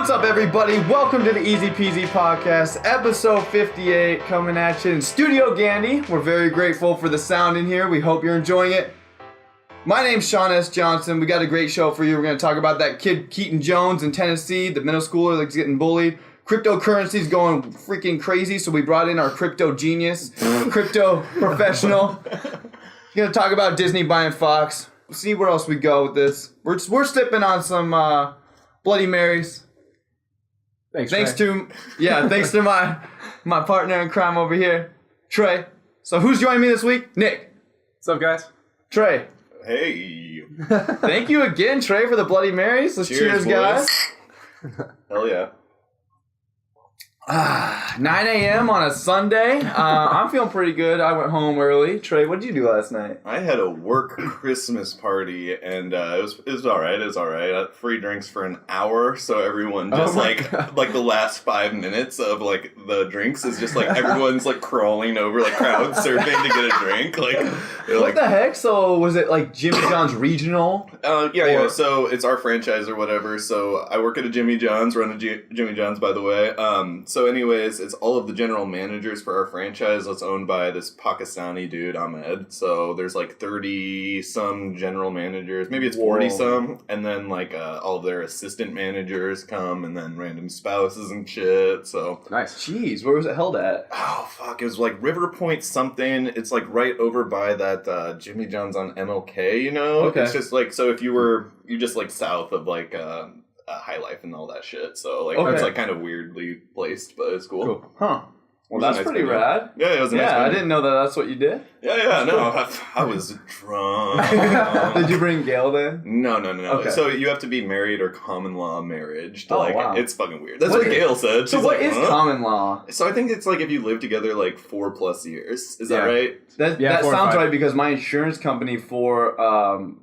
What's up, everybody? Welcome to the EZPZ podcast, episode 58, coming at you in Studio Gandy. We're very grateful for the sound in here. We hope you're enjoying it. My name's Sean S. Johnson. We got a great show for you. We're going to talk about that kid Keaton Jones in Tennessee, the middle schooler that's getting bullied. Cryptocurrency's going freaking crazy, so we brought in our crypto genius, crypto professional. We're going to talk about Disney buying Fox. See where else we go with this. We're sipping on some Bloody Marys. Thanks to my partner in crime over here, Trey. So who's joining me this week? Nick. What's up, guys? Trey. Hey. Thank you again, Trey, for the Bloody Marys. Let's cheers guys. Hell yeah. 9 a.m. on a Sunday. I'm feeling pretty good. I went home early. Trey, what did you do last night? I had a work Christmas party, and it was all right. It was all right. I had free drinks for an hour, so everyone just like the last 5 minutes of like the drinks is just like everyone's like crawling over, like crowd surfing to get a drink. What the heck? So was it like Jimmy John's regional? Yeah. So it's our franchise or whatever. So I work at a Jimmy John's, run a Jimmy John's, by the way. So anyways, it's all of the general managers for our franchise that's owned by this Pakistani dude, Ahmed. So there's like 30-some general managers. Maybe it's 40-some. And then like all of their assistant managers come, and then random spouses and shit. So nice. Jeez, where was it held at? Oh, fuck. It was like River Point something. It's like right over by that Jimmy John's on MLK, you know? Okay. It's just like, so if you're just like south of like... High Life and all that shit, so like it's like kind of weirdly placed, but it's cool. Huh? Well, that's pretty rad. Yeah, it was a nice I didn't know that's what you did. Yeah, no, I was drunk. Did you bring Gail then? No. Okay. So you have to be married or common law marriage to wow. It's fucking weird. That's what Gail said. So what is common law? So I think it's like if you live together like 4+ years. Is that right? That sounds right, because my insurance company for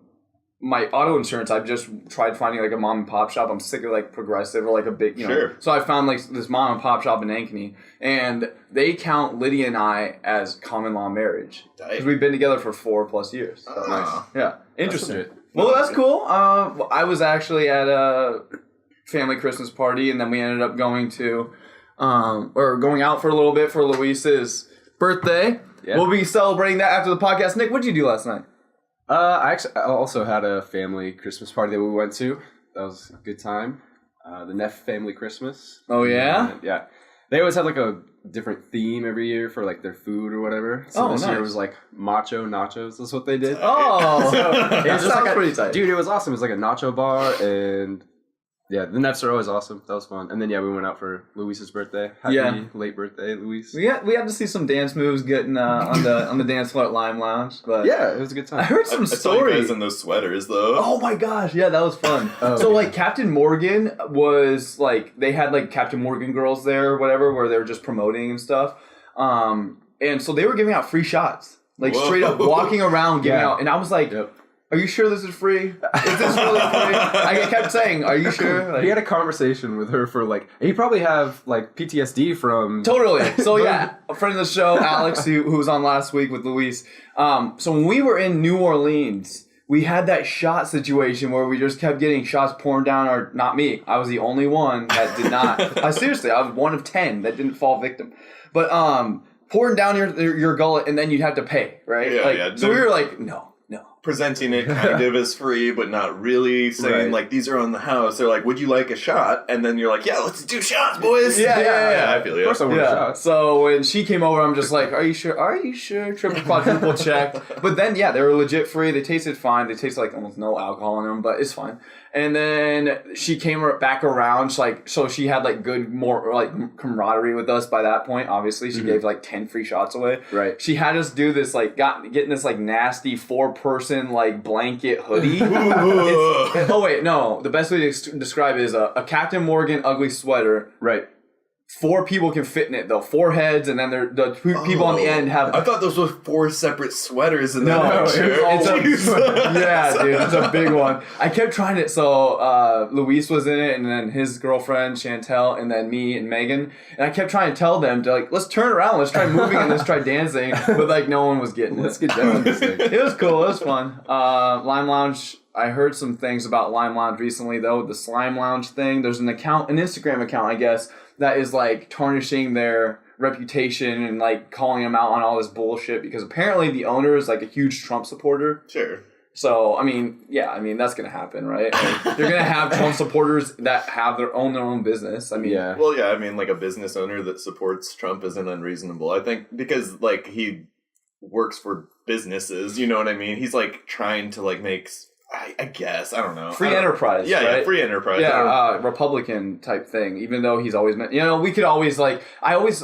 my auto insurance, I've just tried finding like a mom and pop shop. I'm sick of like Progressive or like a big, you know. Sure. So I found like this mom and pop shop in Ankeny, and they count Lydia and I as common law marriage because we've been together for 4+ years. So nice. Yeah, interesting. Well, that's cool. I was actually at a family Christmas party, and then we ended up going to going out for a little bit for Luis's birthday. Yeah. We'll be celebrating that after the podcast. Nick, what did you do last night? I also had a family Christmas party that we went to. That was a good time. The Neff family Christmas. Oh, yeah? Yeah. They always have like a different theme every year for like their food or whatever. So this year was like macho nachos. That's what they did. Oh, that sounds pretty tight. Dude, it was awesome. It was like a nacho bar, and yeah, the Neffs are always awesome. That was fun. And then we went out for Luis's birthday. Happy late birthday, Luis. We had to see some dance moves getting on the dance floor at Lime Lounge. But yeah, it was a good time. I heard some stories. I saw you guys in those sweaters though. Oh my gosh, yeah, that was fun. So like Captain Morgan was like, they had like Captain Morgan girls there or whatever, where they were just promoting and stuff. And so they were giving out free shots, like straight up walking around giving out. And I was like, are you sure this is free? Is this really free? I kept saying, are you sure? Like, he had a conversation with her for like, he probably have like PTSD from... Totally. So yeah, a friend of the show, Alex, who was on last week with Luis. So when we were in New Orleans, we had that shot situation where we just kept getting shots poured down our... Not me. I was the only one that did not. Seriously, I was one of 10 that didn't fall victim. But pouring down your gullet, and then you'd have to pay, right? Yeah. So we were like, no. Presenting it kind of as free, but not really saying like, these are on the house. They're like, would you like a shot? And then you're like, yeah, let's do shots, boys. Yeah. I feel you. Of course I want a shot. So when she came over, I'm just like, are you sure? Are you sure? Triple, quadruple check. But then, they were legit free. They tasted fine. They tasted like almost no alcohol in them, but it's fine. And then she came back around. So she had like more like camaraderie with us by that point. Obviously, she gave like 10 free shots away. Right. She had us do this getting this like nasty 4-person like blanket hoodie. The best way to describe it is a Captain Morgan ugly sweater. Right. 4 people can fit in it though. 4 heads, and then the 2 people on the end have... I thought those were 4 separate sweaters in that. No, dude, it's a big one. I kept trying it. So Luis was in it, and then his girlfriend Chantel, and then me and Megan. And I kept trying to tell them to like, let's turn around, let's try moving, and let's try dancing. But like no one was getting it. Let's get down with this thing. It was cool. It was fun. Lime Lounge. I heard some things about Lime Lounge recently, though. The Slime Lounge thing. There's an Instagram account, I guess, that is like tarnishing their reputation and like calling them out on all this bullshit because apparently the owner is like a huge Trump supporter. Sure. So, I mean, that's going to happen, right? Like, you're going to have Trump supporters that have their own business. I mean, Well, yeah, I mean, like a business owner that supports Trump isn't unreasonable. I think because like he works for businesses, you know what I mean? He's like trying to like make, I guess, I don't know. Free enterprise, yeah, right? Yeah, free enterprise. Yeah, Republican type thing, even though he's always meant, we could always I always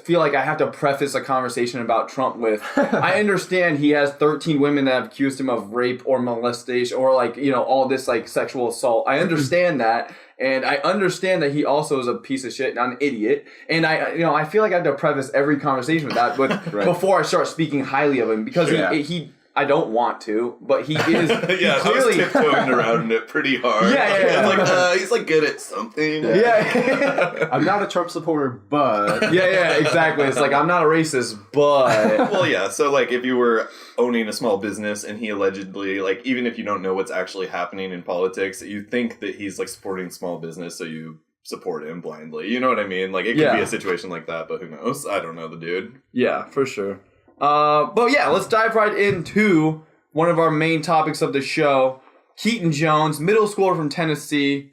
feel like I have to preface a conversation about Trump with, I understand he has 13 women that have accused him of rape or molestation or all this like sexual assault. I understand that. And I understand that he also is a piece of shit, not an idiot. And I feel like I have to preface every conversation with that before I start speaking highly of him because he I don't want to, but he is. Yeah, clearly I was tiptoeing around it pretty hard. Yeah. It's like he's like good at something. Yeah. I'm not a Trump supporter, but yeah, exactly. It's like I'm not a racist, but well, yeah. So like, if you were owning a small business and he allegedly, like, even if you don't know what's actually happening in politics, you think that he's like supporting small business, so you support him blindly. You know what I mean? Like, it could be a situation like that, but who knows? I don't know the dude. Yeah, for sure. But yeah, let's dive right into one of our main topics of the show. Keaton Jones, middle schooler from Tennessee.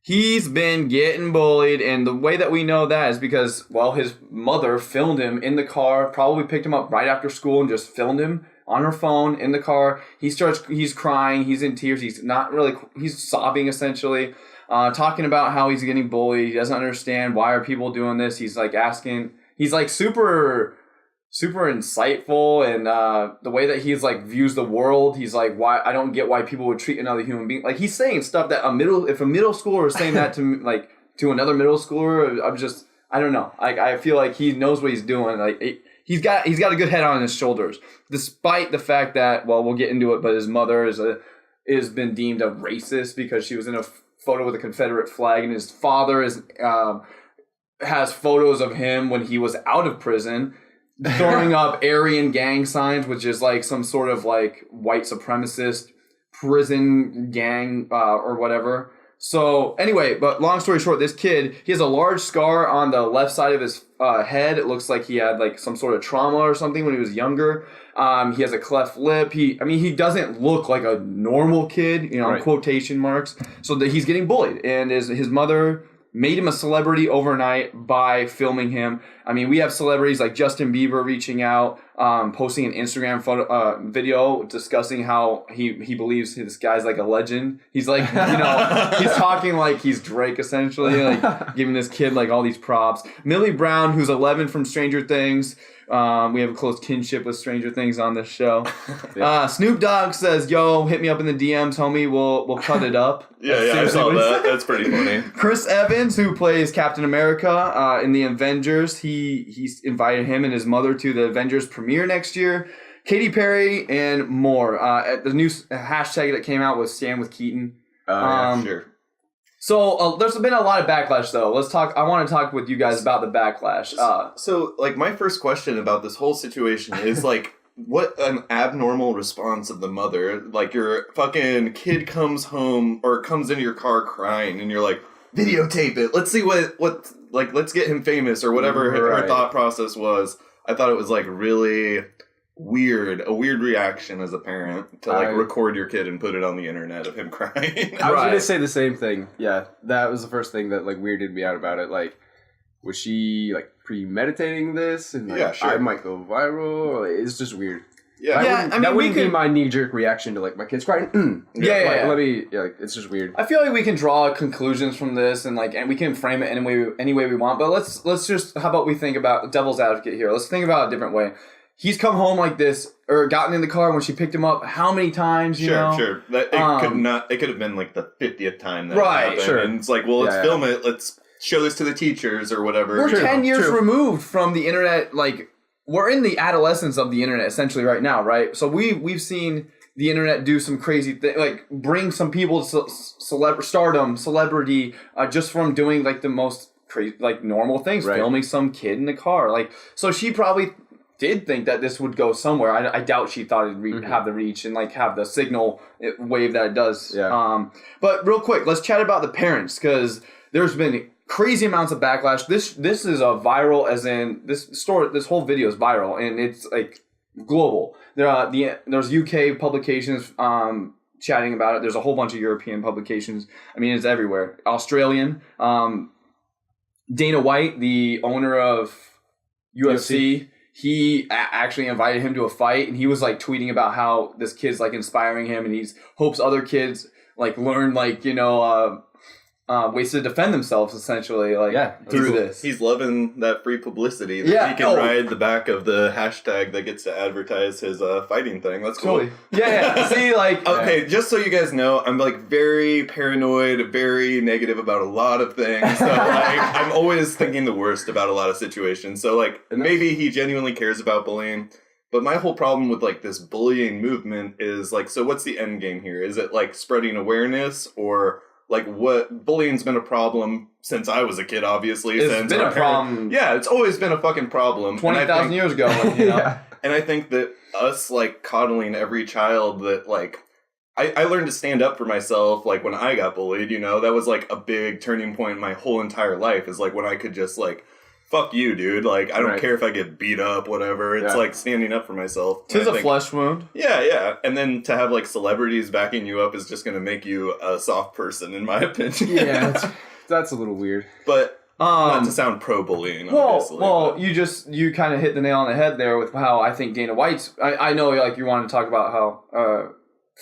He's been getting bullied, and the way that we know that is because, well, his mother filmed him in the car, probably picked him up right after school and just filmed him on her phone in the car. He's crying, he's in tears, he's sobbing essentially, talking about how he's getting bullied. He doesn't understand why are people doing this. He's like asking, he's like super insightful, and the way that he's like views the world, he's like, why I don't get why people would treat another human being like he's saying stuff that if a middle schooler is saying that to another middle schooler, I don't know. I feel like he knows what he's doing. Like he's got a good head on his shoulders, despite the fact that, well, we'll get into it, but his mother is been deemed a racist because she was in a photo with a Confederate flag, and his father has photos of him when he was out of prison, throwing up Aryan gang signs, which is like some sort of like white supremacist prison gang or whatever. So anyway, but long story short, this kid, he has a large scar on the left side of his head. It looks like he had like some sort of trauma or something when he was younger. He has a cleft lip. He doesn't look like a normal kid, right. Quotation marks. So that he's getting bullied, and his mother made him a celebrity overnight by filming him. I mean, we have celebrities like Justin Bieber reaching out, posting an Instagram video discussing how he believes this guy's like a legend. He's like, he's talking like he's Drake essentially, like giving this kid like all these props. Millie Brown, who's 11 from Stranger Things. We have a close kinship with Stranger Things on this show. Yeah. Snoop Dogg says, "Yo, hit me up in the DMs, homie. We'll cut it up." Yeah, I saw that. That's pretty funny. Chris Evans, who plays Captain America in the Avengers, he's invited him and his mother to the Avengers premiere next year. Katy Perry and more. The new hashtag that came out was Stand with Keaton. Yeah, sure. So there's been a lot of backlash, though. I want to talk with you guys about the backlash. So, like, my first question about this whole situation is, like, what an abnormal response of the mother. Like, your fucking kid comes home or comes into your car crying, and you're like, videotape it. Let's see let's get him famous or whatever her thought process was. I thought it was, like, really a weird reaction as a parent to record your kid and put it on the internet of him crying. I was gonna say the same thing. Yeah, that was the first thing that like weirded me out about it. Like, was she like premeditating this? And like, I might go viral. It's just weird. Yeah, that wouldn't be my knee-jerk reaction to like my kid's crying. It's just weird. I feel like we can draw conclusions from this, and we can frame it any way we want. But let's just, how about we think about devil's advocate here? Let's think about it a different way. He's come home like this, or gotten in the car when she picked him up. How many times? Sure. It could have been like the 50th time that happened. Sure. And it's like, well, let's film it. Let's show this to the teachers or whatever. We're 10 years removed from the internet. Like, we're in the adolescence of the internet essentially right now, right? So we've seen the internet do some crazy thing, like bring some people to celebrity, just from doing like the most crazy, like normal things, filming some kid in the car. Like, so she probably did think that this would go somewhere. I doubt she thought it'd have the reach and like have the signal wave that it does. Yeah. But real quick, let's chat about the parents, because there's been crazy amounts of backlash. This is a viral, as in this whole video is viral, and it's like global. There's UK publications chatting about it. There's a whole bunch of European publications. I mean, it's everywhere. Australian. Dana White, the owner of UFC. He actually invited him to a fight, and he was like tweeting about how this kid's like inspiring him, and he hopes other kids like learn like ways to defend themselves, essentially, through this. He's loving that free publicity that he can ride the back of the hashtag that gets to advertise his fighting thing. That's cool. Totally. Yeah. See, like... Okay, just so you guys know, I'm like very paranoid, very negative about a lot of things. So like, I'm always thinking the worst about a lot of situations. So like, maybe he genuinely cares about bullying. But my whole problem with like this bullying movement is like, so what's the end game here? Is it like spreading awareness, or... like, what bullying's been a problem since I was a kid, obviously. It's been a problem. Yeah, it's always been a fucking problem. 20,000 years ago. Yeah. And I think that us, like, coddling every child that, like... I learned to stand up for myself, like, when I got bullied, that was, like, a big turning point in my whole entire life, is, like, when I could just, like... fuck you, dude. Like, I don't care if I get beat up, whatever. It's like standing up for myself. Tis a flesh wound. Yeah. And then to have like celebrities backing you up is just going to make you a soft person, in my opinion. Yeah, that's a little weird. But not to sound pro-bullying, obviously. Well, you kind of hit the nail on the head there with how I think Dana White's... I know like you wanted to talk about how...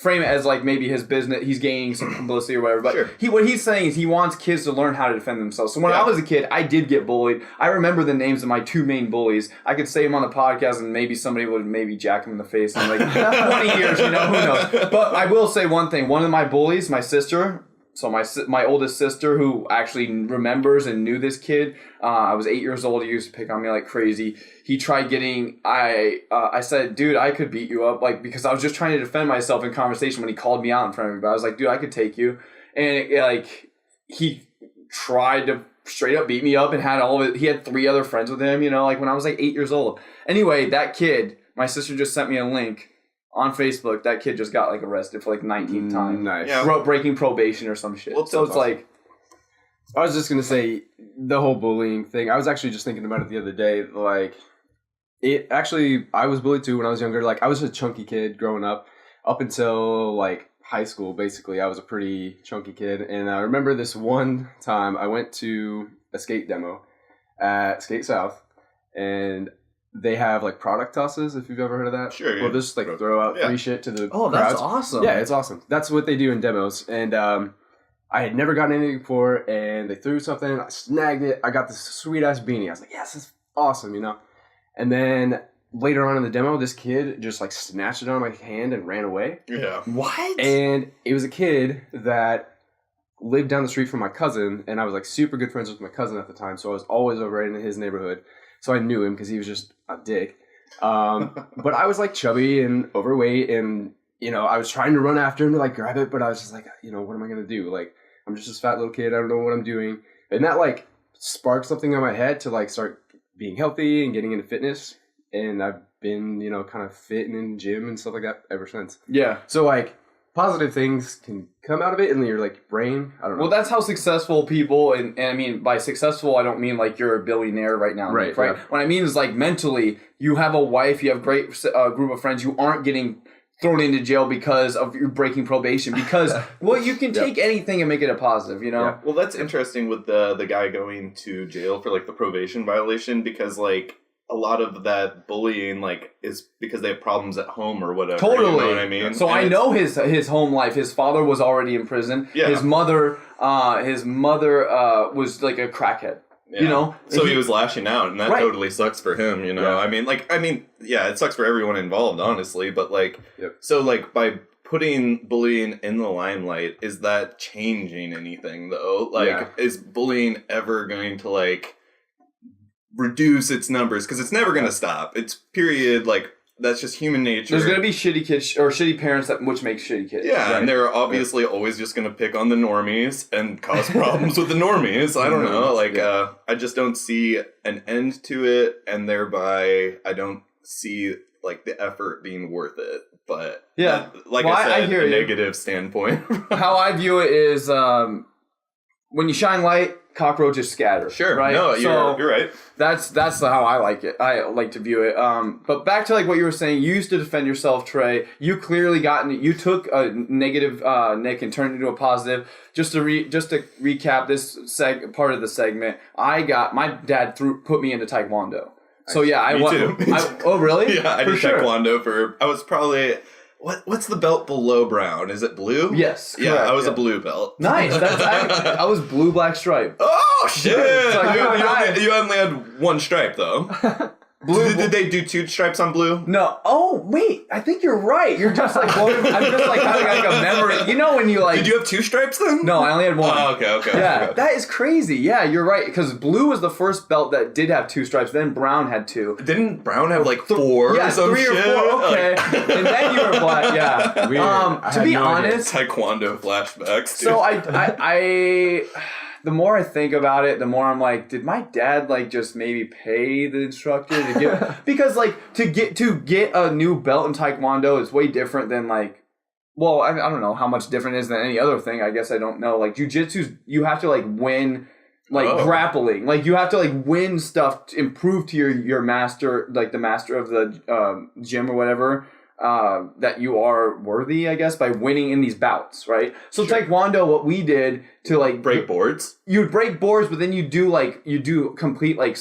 frame it as like maybe his business, he's gaining some publicity or whatever, but what he's saying is he wants kids to learn how to defend themselves. So when I was a kid, I did get bullied. I remember the names of my two main bullies. I could say them on the podcast, and maybe somebody would maybe jack him in the face in like 20 years, who knows. But I will say one thing. One of my bullies, my sister, so my oldest sister, who actually remembers and knew this kid, I was 8 years old. He used to pick on me like crazy. He tried getting, I said, dude, I could beat you up, like, because I was just trying to defend myself in conversation when he called me out in front of everybody. I was like, dude, I could take you. And he tried to straight up beat me up and he had 3 other friends with him, like when I was like 8 years old. Anyway, that kid, my sister just sent me a link on Facebook. That kid just got like arrested for like 19 times. Nice. Yeah. Breaking probation or some shit. Well, so it's awesome. like... I was just going to say, the whole bullying thing, I was actually just thinking about it the other day, like... I was bullied too when I was younger. Like, I was a chunky kid growing up until, like, high school, basically. I was a pretty chunky kid. And I remember this one time I went to a skate demo at Skate South. And they have, like, product tosses, if you've ever heard of that. Sure. Well, just, like, throw out free shit to the Oh, crowds. that's awesome. Yeah, it's awesome. That's what they do in demos. And I had never gotten anything before. And they threw something. I snagged it. I got this sweet-ass beanie. I was like, yes, this is awesome, And then later on in the demo, this kid just like snatched it out of my hand and ran away. Yeah. What? And it was a kid that lived down the street from my cousin, and I was like super good friends with my cousin at the time, so I was always over in his neighborhood. So I knew him because he was just a dick. But I was like chubby and overweight, and I was trying to run after him to like grab it, but I was just like, what am I gonna do? Like, I'm just this fat little kid. I don't know what I'm doing. And that like sparked something in my head to like start being healthy and getting into fitness, and I've been, kind of fit and in gym and stuff like that ever since. Yeah. So like positive things can come out of it in your like brain. I don't know. Well, that's how successful people, and I mean by successful, I don't mean like you're a billionaire right now. Right. Yeah. What I mean is like mentally, you have a wife, you have a great group of friends, you aren't getting thrown into jail because of your breaking probation, because you can take anything and make it a positive, Yeah. Well, that's interesting with the guy going to jail for like the probation violation, because like a lot of that bullying like is because they have problems at home or whatever. Totally. You know what I mean? So I know his home life. His father was already in prison. Yeah. His mother was like a crackhead. Yeah. So he was lashing out, and that totally sucks for him, Yeah. I mean, it sucks for everyone involved, honestly, but like, Yep. So like by putting bullying in the limelight, is that changing anything though? Like, is bullying ever going to like reduce its numbers? Because it's never going to stop. It's period. Like, that's just human nature. There's going to be shitty kids or shitty parents which makes shitty kids. Yeah, right? and they're obviously always just going to pick on the normies and cause problems with the normies. I don't know. Like, I just don't see an end to it, and thereby I don't see like the effort being worth it. But Yeah. like Well, I said, I hear a you. negative standpoint. How I view it is when you shine light, cockroaches scatter. Sure. Right? No, you're right. That's how I like it. I like to view it. But back to like what you were saying, you used to defend yourself, Trey. You clearly you took a negative Nick and turned it into a positive. Just to recap this part of the segment, my dad put me into Taekwondo. So yeah, Me too. Oh really? Yeah, I did Taekwondo I was probably. What's the belt below brown? Is it blue? Yes. Yeah, correct, I was a blue belt. Nice. I was blue black stripe. Oh shit! Like, you only had one stripe though. Did they do 2 stripes on blue? No. Oh wait, I think you're right. You're just like I'm just like having like a memory. You know when you like? Did you have 2 stripes then? No, I only had one. Oh, okay. Yeah, Okay. that is crazy. Yeah, you're right. Because blue was the first belt that did have 2 stripes. Then brown had 2. Didn't brown have like 4 Yeah, or some 3 or shit? 4. Okay, and then you were black. Yeah. Weird. To be honest, Taekwondo flashbacks. Dude. so I the more I think about it, the more I'm like, did my dad like just maybe pay the instructor to give? Because like to get a new belt in Taekwondo is way different than like, well, I don't know how much different it is than any other thing. I guess I don't know. Like jujitsu, you have to like win. Like grappling, like you have to like win stuff to improve to your master, like the master of the gym or whatever. That you are worthy, I guess, by winning in these bouts, right? So sure. Taekwondo, what we did to like break boards, you'd break boards, but then you do complete like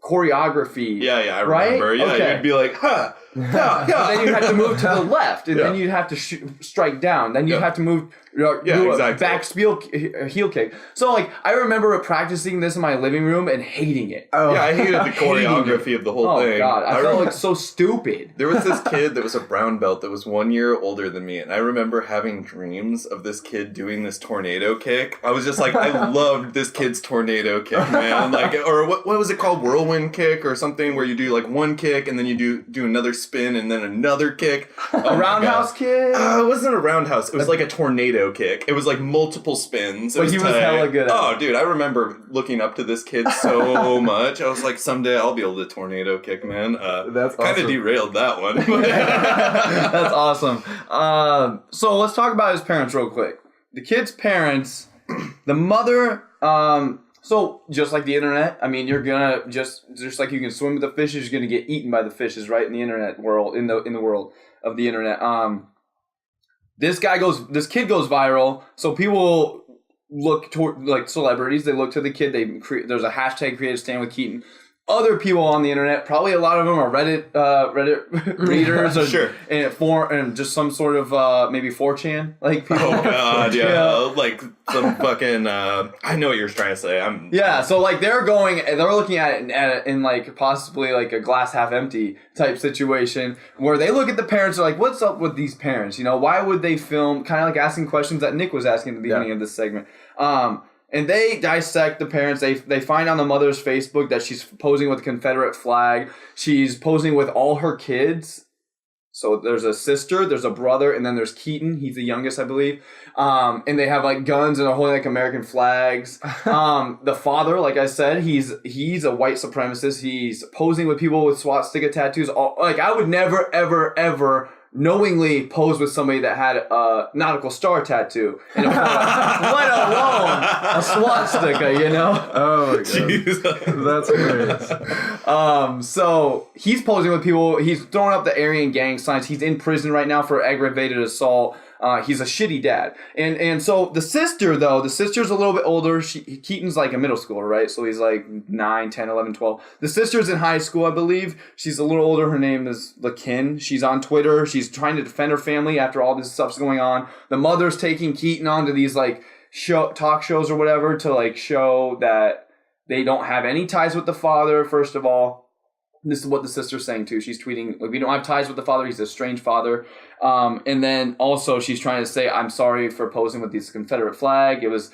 choreography. Yeah, I remember. Right? Yeah, okay. You'd be like, huh. And then you'd have to move to the left, and then you'd have to strike down. Then you'd have to move, do a back heel kick. So, like, I remember practicing this in my living room and hating it. Oh. Yeah, I hated the choreography of the whole thing. Oh, God. I felt like so stupid. There was this kid that was a brown belt that was 1 year older than me, and I remember having dreams of this kid doing this tornado kick. I was just like, I loved this kid's tornado kick, man. Like, or what was it called? Whirlwind kick or something, where you do like one kick and then you do another spin and then another kick. A roundhouse kick? It wasn't a roundhouse. It was like a tornado kick. It was like multiple spins. But he was hella good at it. Oh, dude, I remember looking up to this kid so much. I was like, someday I'll be able to tornado kick, man. That's kind awesome. of derailed that one. That's awesome. So let's talk about his parents real quick. The kid's parents, the mother, so just like the internet, I mean, you're gonna just like you can swim with the fishes, you're gonna get eaten by the fishes, right? In the internet world, in the world of the internet. This kid goes viral, so people look toward like celebrities. They look to the kid. There's a hashtag created stand with Keaton. Other people on the internet, probably a lot of them are Reddit readers, or sure, and just some sort of maybe 4chan like people. Oh god, yeah, like some fucking. I know what you're trying to say. So like they're looking at it in like possibly like a glass half empty type situation where they look at the parents and are like, what's up with these parents? You know, why would they film? Kind of like asking questions that Nick was asking at the beginning of this segment. And they dissect the parents. They find on the mother's Facebook that she's posing with a Confederate flag. She's posing with all her kids. So there's a sister, there's a brother, and then there's Keaton. He's the youngest, I believe. And they have like guns and they're holding like American flags. The father, like I said, he's a white supremacist. He's posing with people with swastika tattoos. Like I would never, ever, ever knowingly pose with somebody that had a nautical star tattoo in a photo, let alone a swastika, you know? Oh my god. That's hilarious. So he's posing with people, he's throwing up the Aryan gang signs, he's in prison right now for aggravated assault. He's a shitty dad. And so the sister's a little bit older. Keaton's like a middle schooler, right? So he's like 9, 10, 11, 12. The sister's in high school, I believe. She's a little older. Her name is Lakin. She's on Twitter. She's trying to defend her family after all this stuff's going on. The mother's taking Keaton onto these like talk shows or whatever to like show that they don't have any ties with the father, first of all. This is what the sister's saying too. She's tweeting, like, we don't have ties with the father. He's a strange father. And then also she's trying to say, I'm sorry for posing with this Confederate flag. It was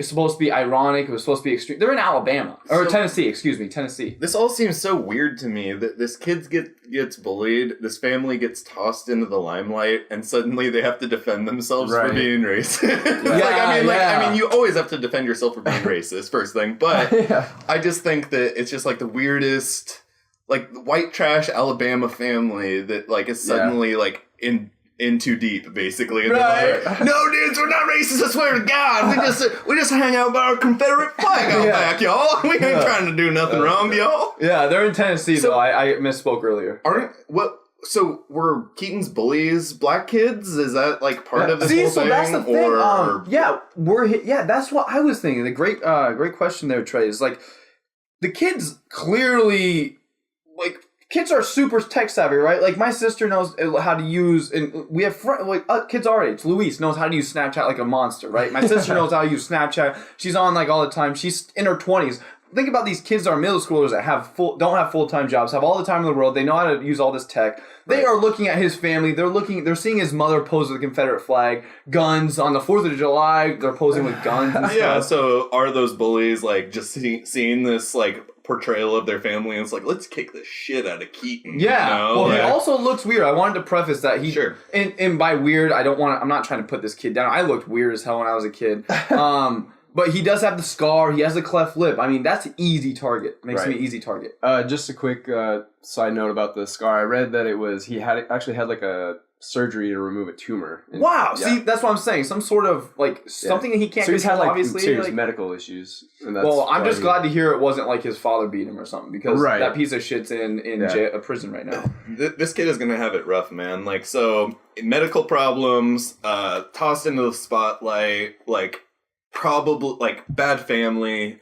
supposed to be ironic. It was supposed to be extreme. They're in Alabama. Or Tennessee, excuse me. Tennessee. This all seems so weird to me that this kid gets bullied. This family gets tossed into the limelight and suddenly they have to defend themselves for being racist. I mean, you always have to defend yourself for being racist, first thing. But I just think that it's just like the weirdest like white trash Alabama family that like is suddenly like in too deep, basically. And Right. like, no, dudes, we're not racist. I swear to God, we just hang out by our Confederate flag out back, y'all. We ain't trying to do nothing wrong, y'all. Yeah, they're in Tennessee, though. I misspoke earlier. So were Keaton's bullies black kids? Is that like part of this whole thing? That's the thing. That's what I was thinking. The great question there, Trey, is like the kids clearly like. Kids are super tech savvy, right? Like, my sister knows how to use, and we have kids our age. Luis knows how to use Snapchat like a monster, right? My sister knows how to use Snapchat. She's on, like, all the time. She's in her 20s. Think about these kids that are middle schoolers that don't have full-time jobs, have all the time in the world. They know how to use all this tech. They are looking at his family. They're seeing his mother pose with the Confederate flag, guns on the 4th of July. They're posing with guns and stuff. Yeah, so are those bullies, like, just seeing this, like, portrayal of their family, and it's like, let's kick the shit out of Keaton. Yeah. You know? Well, he also looks weird. I wanted to preface that he and by weird, I'm not trying to put this kid down. I looked weird as hell when I was a kid. But he does have the scar. He has a cleft lip. I mean, that's an easy target. Makes him an easy target. Just a quick side note about the scar. I read that he actually had like a surgery to remove a tumor. Wow. Yeah. See, that's what I'm saying. Some sort of like something that he can't. So he's had like obviously serious medical issues. And that's I'm just glad to hear it wasn't like his father beat him or something, because that piece of shit's in jail, prison right now. This kid is gonna have it rough, man. Like, so medical problems, tossed into the spotlight, like probably like bad family,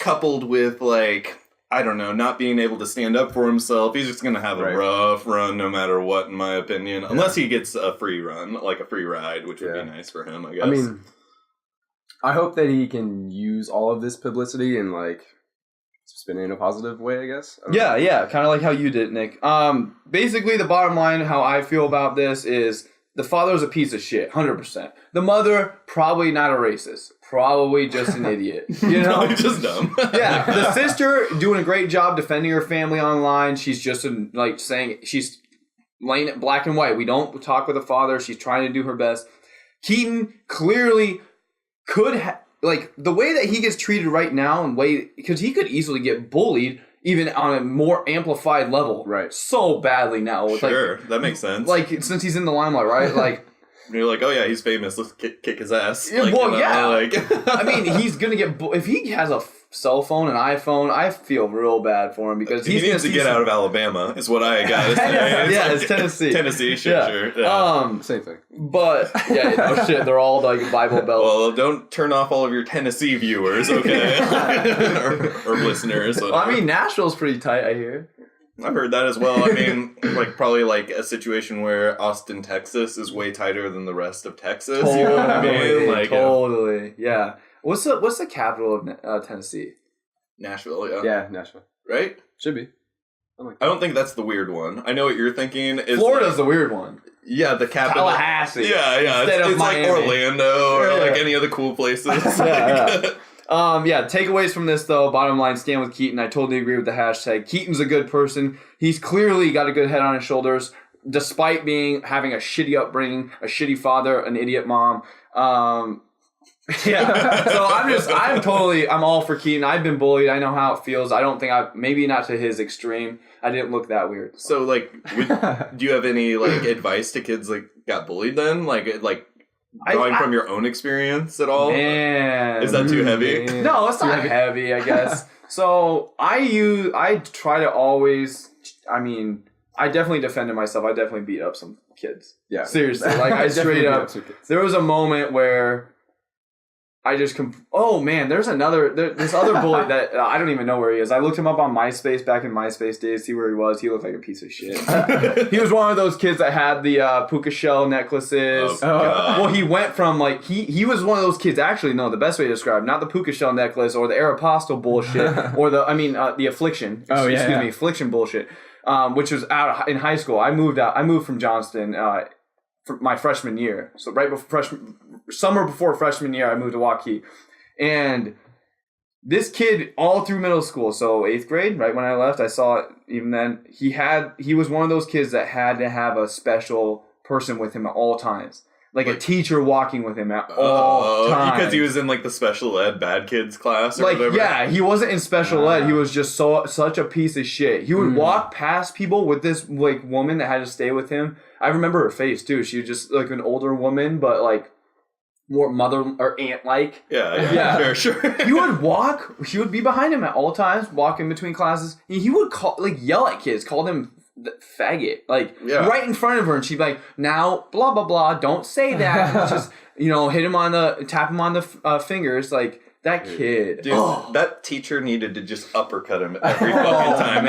coupled with like, I don't know, not being able to stand up for himself. He's just going to have a rough run no matter what, in my opinion. Unless he gets a free run, like a free ride, which would be nice for him, I guess. I mean, I hope that he can use all of this publicity and, like, spin it in a positive way, I guess. Yeah, kind of like how you did, Nick. Basically, the bottom line, how I feel about this is the father's a piece of shit, 100%. The mother, probably not a racist. Probably just an idiot. You know? Probably just dumb. Yeah. The sister doing a great job defending her family online. She's just saying, she's laying it black and white. We don't talk with the father. She's trying to do her best. Keaton clearly could have, like, the way that he gets treated right now, because he could easily get bullied even on a more amplified level. Right. So badly now. Sure. That makes sense. Like, since he's in the limelight, right? Like, you're like, oh yeah, he's famous. Let's kick his ass. Like, I mean, he's gonna get if he has a cell phone, an iPhone. I feel real bad for him because he needs to get out of Alabama. Is what I got. It's Tennessee. Tennessee, sure. Yeah. Same thing. But no shit, they're all like Bible Belt. Well, don't turn off all of your Tennessee viewers, okay, or listeners. Well, I mean, Nashville's pretty tight, I hear. I've heard that as well. I mean, like probably like a situation where Austin, Texas is way tighter than the rest of Texas. Totally, you know what I mean? Like, totally. Yeah. What's the capital of Tennessee? Nashville. Yeah. Yeah, Nashville. Right? Should be. I don't think that's the weird one. I know what you're thinking. Florida's the weird one. Yeah, the capital. Tallahassee. Yeah. It's like Orlando or like any other cool places. Takeaways from this, though, bottom line, stand with Keaton. I totally agree with the hashtag. Keaton's a good person. He's clearly got a good head on his shoulders, despite having a shitty upbringing, a shitty father, an idiot mom. So I'm all for Keaton. I've been bullied. I know how it feels. I don't think maybe not to his extreme. I didn't look that weird. So, like, do you have any, like, advice to kids, like, got bullied then? Drawing from your own experience at all? Man. Is that too heavy? Man. No, it's not heavy, I guess. So I try to always, I mean, I definitely defended myself. I definitely beat up some kids. Yeah. Seriously. Like, I straight up, there was a moment where I just, oh man, this other bully that I don't even know where he is. I looked him up on MySpace back in MySpace days, see where he was. He looked like a piece of shit. He was one of those kids that had the puka shell necklaces. Well, he went from like, he was one of those kids, actually, no, the best way to describe, not the puka shell necklace or the Aeropostale bullshit or the Affliction. Affliction bullshit, which was out in high school. I moved from Johnston, for my freshman year. So right before summer before freshman year, I moved to Waukee. And this kid all through middle school, so 8th grade, right when I left, I saw it even then, he was one of those kids that had to have a special person with him at all times. like a teacher walking with him at all times. Because he was in like the special ed bad kids class or like, whatever. yeah, he wasn't in special ed. He was just such a piece of shit. He would walk past people with this like woman that had to stay with him. I remember her face too. She was just like an older woman, but like more mother or aunt like. Yeah. Sure. He would walk. She would be behind him at all times, walking between classes. And he would yell at kids, call them faggot, right in front of her, and she'd be like, "Now, blah blah blah, don't say that." Just tap him on the fingers, like that kid. Dude, that teacher needed to just uppercut him every fucking time.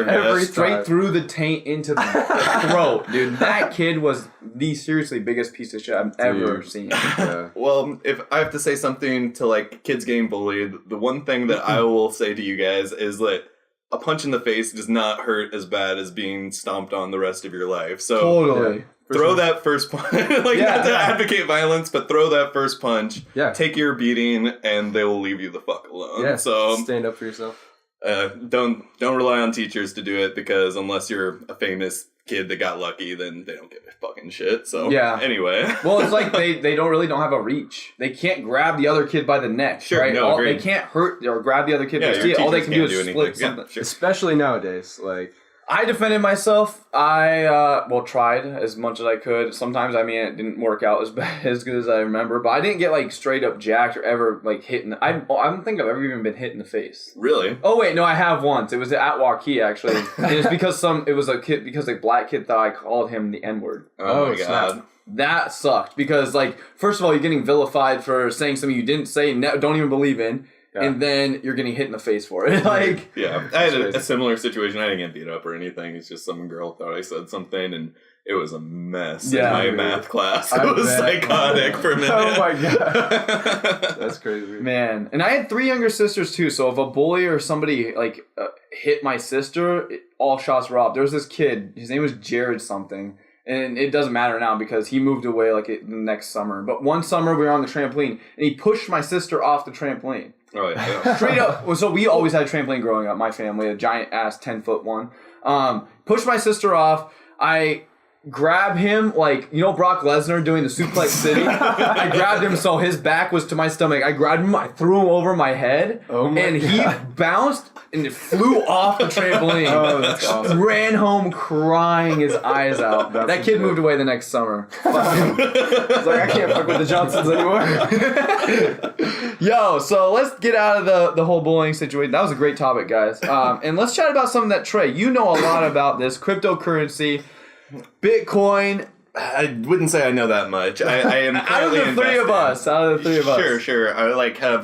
Every straight through the taint into the throat, dude. That kid was the seriously biggest piece of shit I've ever seen. Yeah. Well, if I have to say something to like kids getting bullied, the one thing that I will say to you guys is that a punch in the face does not hurt as bad as being stomped on the rest of your life. So totally. Throw that first punch. Not to advocate violence, but throw that first punch. Yeah. Take your beating, and they will leave you the fuck alone. Yeah. So stand up for yourself. Don't rely on teachers to do it, because unless you're a famous kid that got lucky, then they don't give a fucking shit. So anyway. Well, it's like they don't have a reach. They can't grab the other kid by the neck. Sure, right? no, They can't hurt or grab the other kid. All they can do is split something. Sure. Especially nowadays, like. I defended myself. I tried as much as I could. Sometimes, I mean, it didn't work out as good as I remember. But I didn't get like straight up jacked or ever like hit in. I don't think I've ever even been hit in the face. Really? Oh wait, no, I have once. It was at Waukee actually. And it's because a black kid thought I called him the N-word. Oh my god. That sucked because like first of all, you're getting vilified for saying something you didn't say, don't even believe in. Yeah. And then you're getting hit in the face for it. Like, yeah, I had a similar situation. I didn't get beat up or anything. It's just some girl thought I said something, and it was a mess in my math class. It was psychotic for a minute. Oh my god, that's crazy, man. And I had 3 younger sisters too. So if a bully or somebody like hit my sister, all shots were off. There was this kid. His name was Jared something. And it doesn't matter now because he moved away the next summer. But one summer we were on the trampoline, and he pushed my sister off the trampoline. Oh, yeah. Straight up. So we always had a trampoline growing up, my family, a giant ass 10-foot one. Pushed my sister off. I grab him like, Brock Lesnar doing the Suplex City? I grabbed him so his back was to my stomach. I grabbed him, I threw him over my head, he bounced and it flew off the trampoline. Oh, that's awesome. Ran home crying his eyes out. That kid moved away the next summer. It's like, I can't fuck with the Johnsons anymore. Yo, so let's get out of the whole bullying situation. That was a great topic, guys. And let's chat about something that, Trey, you know a lot about this. Cryptocurrency, Bitcoin. I wouldn't say I know that much. I am out of the three of us. Sure. I have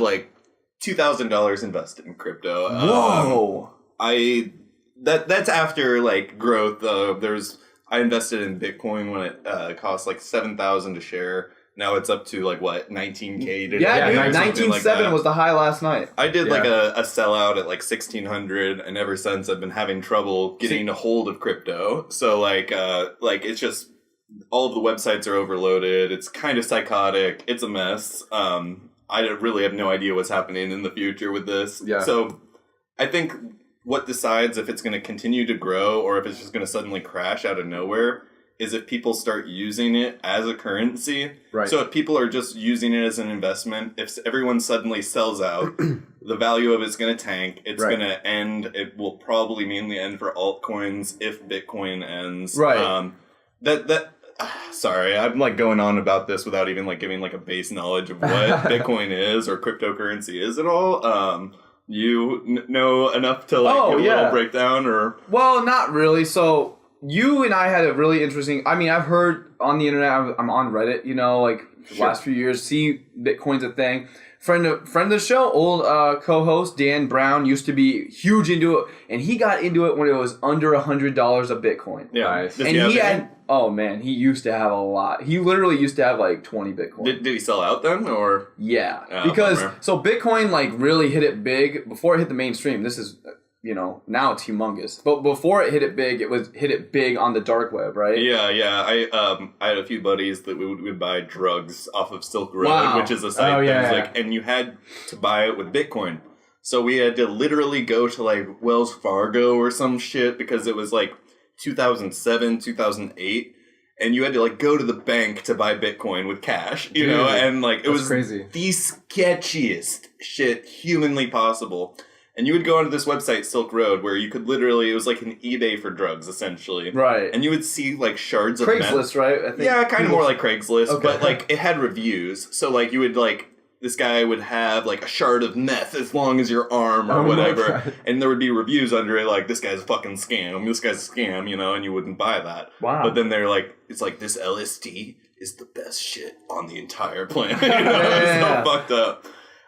$2,000 invested in crypto. Whoa. That's after growth. I invested in Bitcoin when it cost $7,000 to share. Now it's up to $19K today. Yeah, dude, 19.7 was the high last night. I did a sellout at 1,600, and ever since I've been having trouble getting a hold of crypto. So it's just all of the websites are overloaded. It's kind of psychotic. It's a mess. I really have no idea what's happening in the future with this. Yeah. So I think what decides if it's going to continue to grow or if it's just going to suddenly crash out of nowhere is if people start using it as a currency. Right. So if people are just using it as an investment, if everyone suddenly sells out, the value of it's going to tank. It's going to end. It will probably mainly end for altcoins if Bitcoin ends. Right. Sorry, I'm going on about this without even giving a base knowledge of what Bitcoin is or cryptocurrency is at all. You know enough to give a little breakdown or? Well, not really. So you and I had a really interesting. I mean, I've heard on the internet. I'm on Reddit. The last few years, see Bitcoin's a thing. Friend of the show, old co-host Dan Brown used to be huge into it, and he got into it when it was under $100 a Bitcoin. Yeah, nice. And he had. Oh man, he used to have a lot. He literally used to have 20 Bitcoin. Did he sell out then, or? Yeah, because so Bitcoin really hit it big before it hit the mainstream. This is now it's humongous, but before it hit it big, hit it big on the dark web, right? Yeah. I had a few buddies that would buy drugs off of Silk Road, which is a site and you had to buy it with Bitcoin. So we had to literally go to Wells Fargo or some shit because it was 2007, 2008, and you had to like go to the bank to buy Bitcoin with cash, you know, and like it was crazy. The sketchiest shit humanly possible. And you would go onto this website, Silk Road, where you could literally, it was like an eBay for drugs, essentially. Right. And you would see like shards of Craigslist, right? I think yeah, kind of more like Craigslist, Okay. but like it had reviews. So like you would like, this guy would have like a shard of meth as long as your arm or whatever. And there would be reviews under it like, this guy's a fucking scam, this guy's a scam, you know, and you wouldn't buy that. Wow. But then they're like, it's like, this LSD is the best shit on the entire planet. You know? It's so fucked up.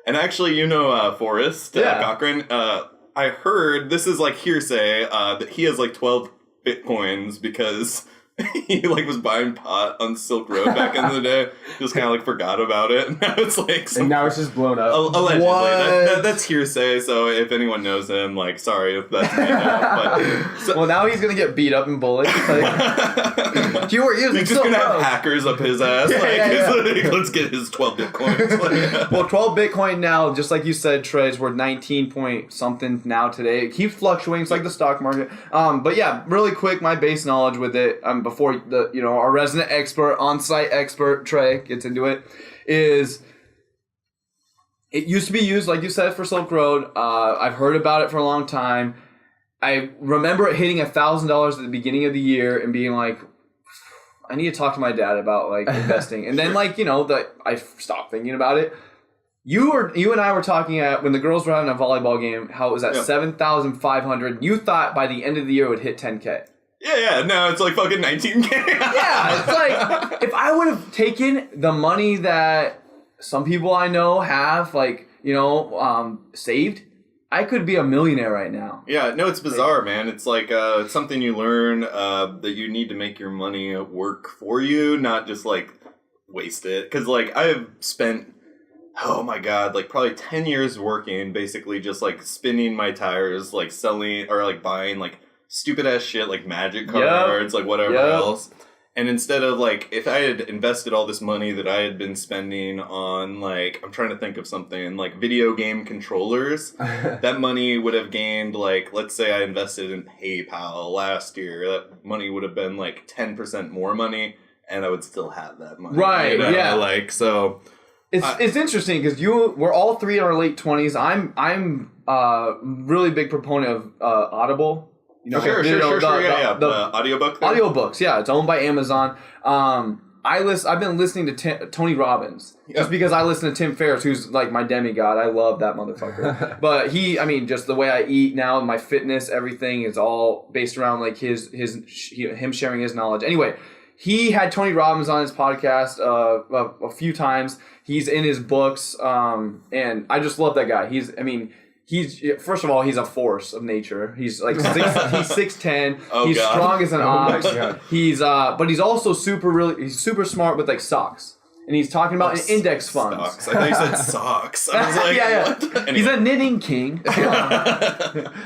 And actually, you know, Forrest Cochran, I heard, this is like hearsay, that he has like 12 Bitcoins because he like was buying pot on Silk Road back in the day. Just kind of like forgot about it. And now it's like and now it's just blown up. Allegedly. That's hearsay, so if anyone knows him, like, sorry if that's made up. But, well, now he's going to get beat up and bullied. Like, you were using he's just going to have hackers up his ass. Like, let's get his 12 Bitcoins. Well, 12 Bitcoin now, just like you said, Trey, is worth 19 point something now today. It keeps fluctuating. It's like the stock market. But yeah, really quick, my base knowledge with it, before the our resident expert, on-site expert, Trey, gets into it, is it used to be used, like you said, for Silk Road. I've heard about it for a long time. I remember it hitting $1,000 at the beginning of the year and being like, I need to talk to my dad about like investing. And then I stopped thinking about it. You and I were talking when the girls were having a volleyball game, how it was at 7,500. You thought by the end of the year it would hit 10K. Yeah, no, it's like fucking 19K. Yeah, it's like, if I would have taken the money that some people I know have, saved, I could be a millionaire right now. Yeah, no, it's bizarre, man. It's like, it's something you learn, that you need to make your money work for you, not just, like, waste it. Because, like, I have spent, oh my god, like, probably 10 years working, basically just, like, spinning my tires, like, selling, or, like, buying, like, stupid ass shit like magic cards, like whatever else. And instead of like, if I had invested all this money that I had been spending on, like, I'm trying to think of something, like video game controllers, that money would have gained, like, let's say I invested in PayPal last year, that money would have been like 10% more money, and I would still have that money. Right, you know? yeah. Like, so... It's interesting because we're all three in our late 20s. I'm really big proponent of Audible. Sure. The audiobook thing? Audiobooks, yeah. It's owned by Amazon. I've been listening to Tony Robbins just because I listen to Tim Ferriss, who's like my demigod. I love that motherfucker. But just the way I eat now, my fitness, everything is all based around like him sharing his knowledge. Anyway, he had Tony Robbins on his podcast a few times. He's in his books, and I just love that guy. He's first of all, he's a force of nature. He's like he's 6'10". He's strong as an ox. But he's also he's super smart with like stocks. And he's talking about index funds. Stocks. I thought you said socks. I was like, what? Anyway. He's a knitting king.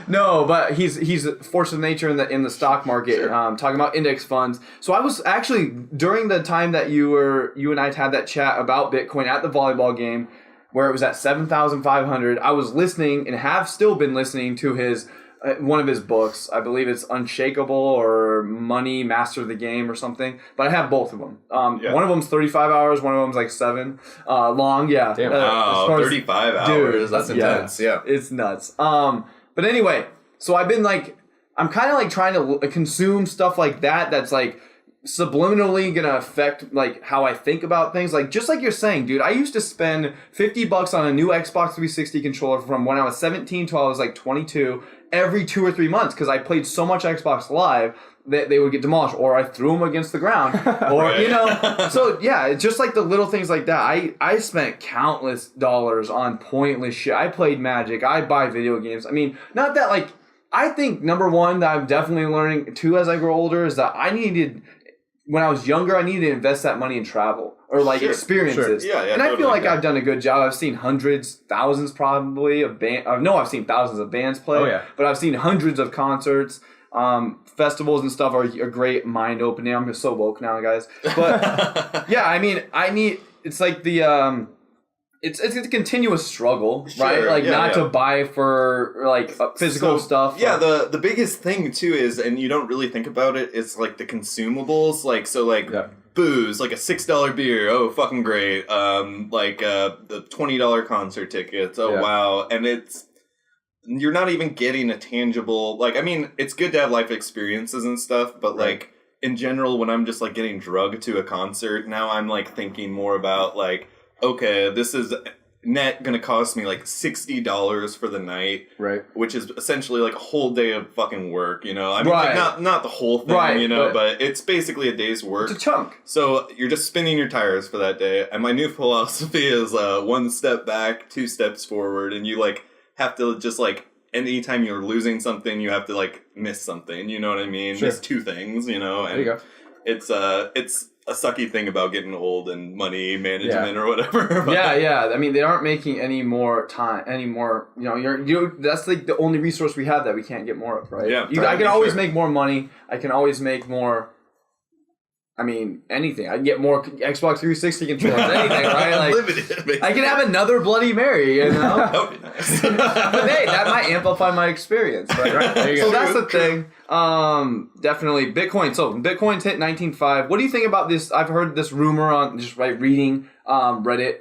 No, but he's a force of nature in the stock market. Talking about index funds. So I was actually, during the time that you and I had that chat about Bitcoin at the volleyball game, where it was at 7,500, I was listening and have still been listening to his one of his books. I believe it's Unshakable or Money, Master the Game or something. But I have both of them. One of them's 35 hours. One of them's like 7 long. Yeah. Damn, wow, 35 hours. Dude, that's intense. Yeah. It's nuts. But anyway, so I've been like, I'm kind of like trying to consume stuff like that that's like subliminally gonna affect like how I think about things. Like, just like you're saying, dude, I used to spend $50 on a new Xbox 360 controller from when I was 17 till I was like 22 every 2 or 3 months because I played so much Xbox Live that they would get demolished, or I threw them against the ground, or right. So yeah, it's just like the little things like that. I spent countless dollars on pointless shit. I played Magic. I buy video games. I mean, not that like, I think number one that I'm definitely learning too as I grow older is that when I was younger, I needed to invest that money in travel or like experiences. Sure. Yeah, and I feel like I've done a good job. I've seen hundreds, thousands probably of I've seen thousands of bands play. Oh, yeah. But I've seen hundreds of concerts. Festivals and stuff are a great mind opening. I'm just so woke now, guys. But yeah, I mean, it's like the it's a continuous struggle, Sure, right? Like yeah, not yeah. to buy for like physical stuff. Yeah, the biggest thing too is, and you don't really think about it, is like the consumables. Like booze, like a $6 beer. Oh, fucking great. The $20 concert tickets. Oh wow, and you're not even getting a tangible. Like, I mean, it's good to have life experiences and stuff, but like in general, when I'm just like getting drugged to a concert, now I'm like thinking more about like, okay, this is net gonna cost me like $60 for the night, right? Which is essentially like a whole day of fucking work, you know. I mean, Right. like not the whole thing, Right, you know, but it's basically a day's work. It's a chunk. So you're just spinning your tires for that day. And my new philosophy is one step back, two steps forward, and you like have to just like anytime you're losing something, you have to like miss something. You know what I mean? Sure. Miss two things, you know. And There you go. It's a sucky thing about getting old and money management or whatever. But Yeah. I mean, they aren't making any more time, any more. You know, that's like the only resource we have that we can't get more of, right? Yeah, I can always sure. make more money. I can always make more. I mean, anything. I can get more Xbox 360 controllers, anything, right? Like, Limited, basically. I can have another Bloody Mary, you know. That would be nice. But hey, that might amplify my experience, right? There you go. So that's the True. thing. Definitely Bitcoin. So Bitcoin's hit 19.5. What do you think about this? I've heard this rumor on just reading Reddit.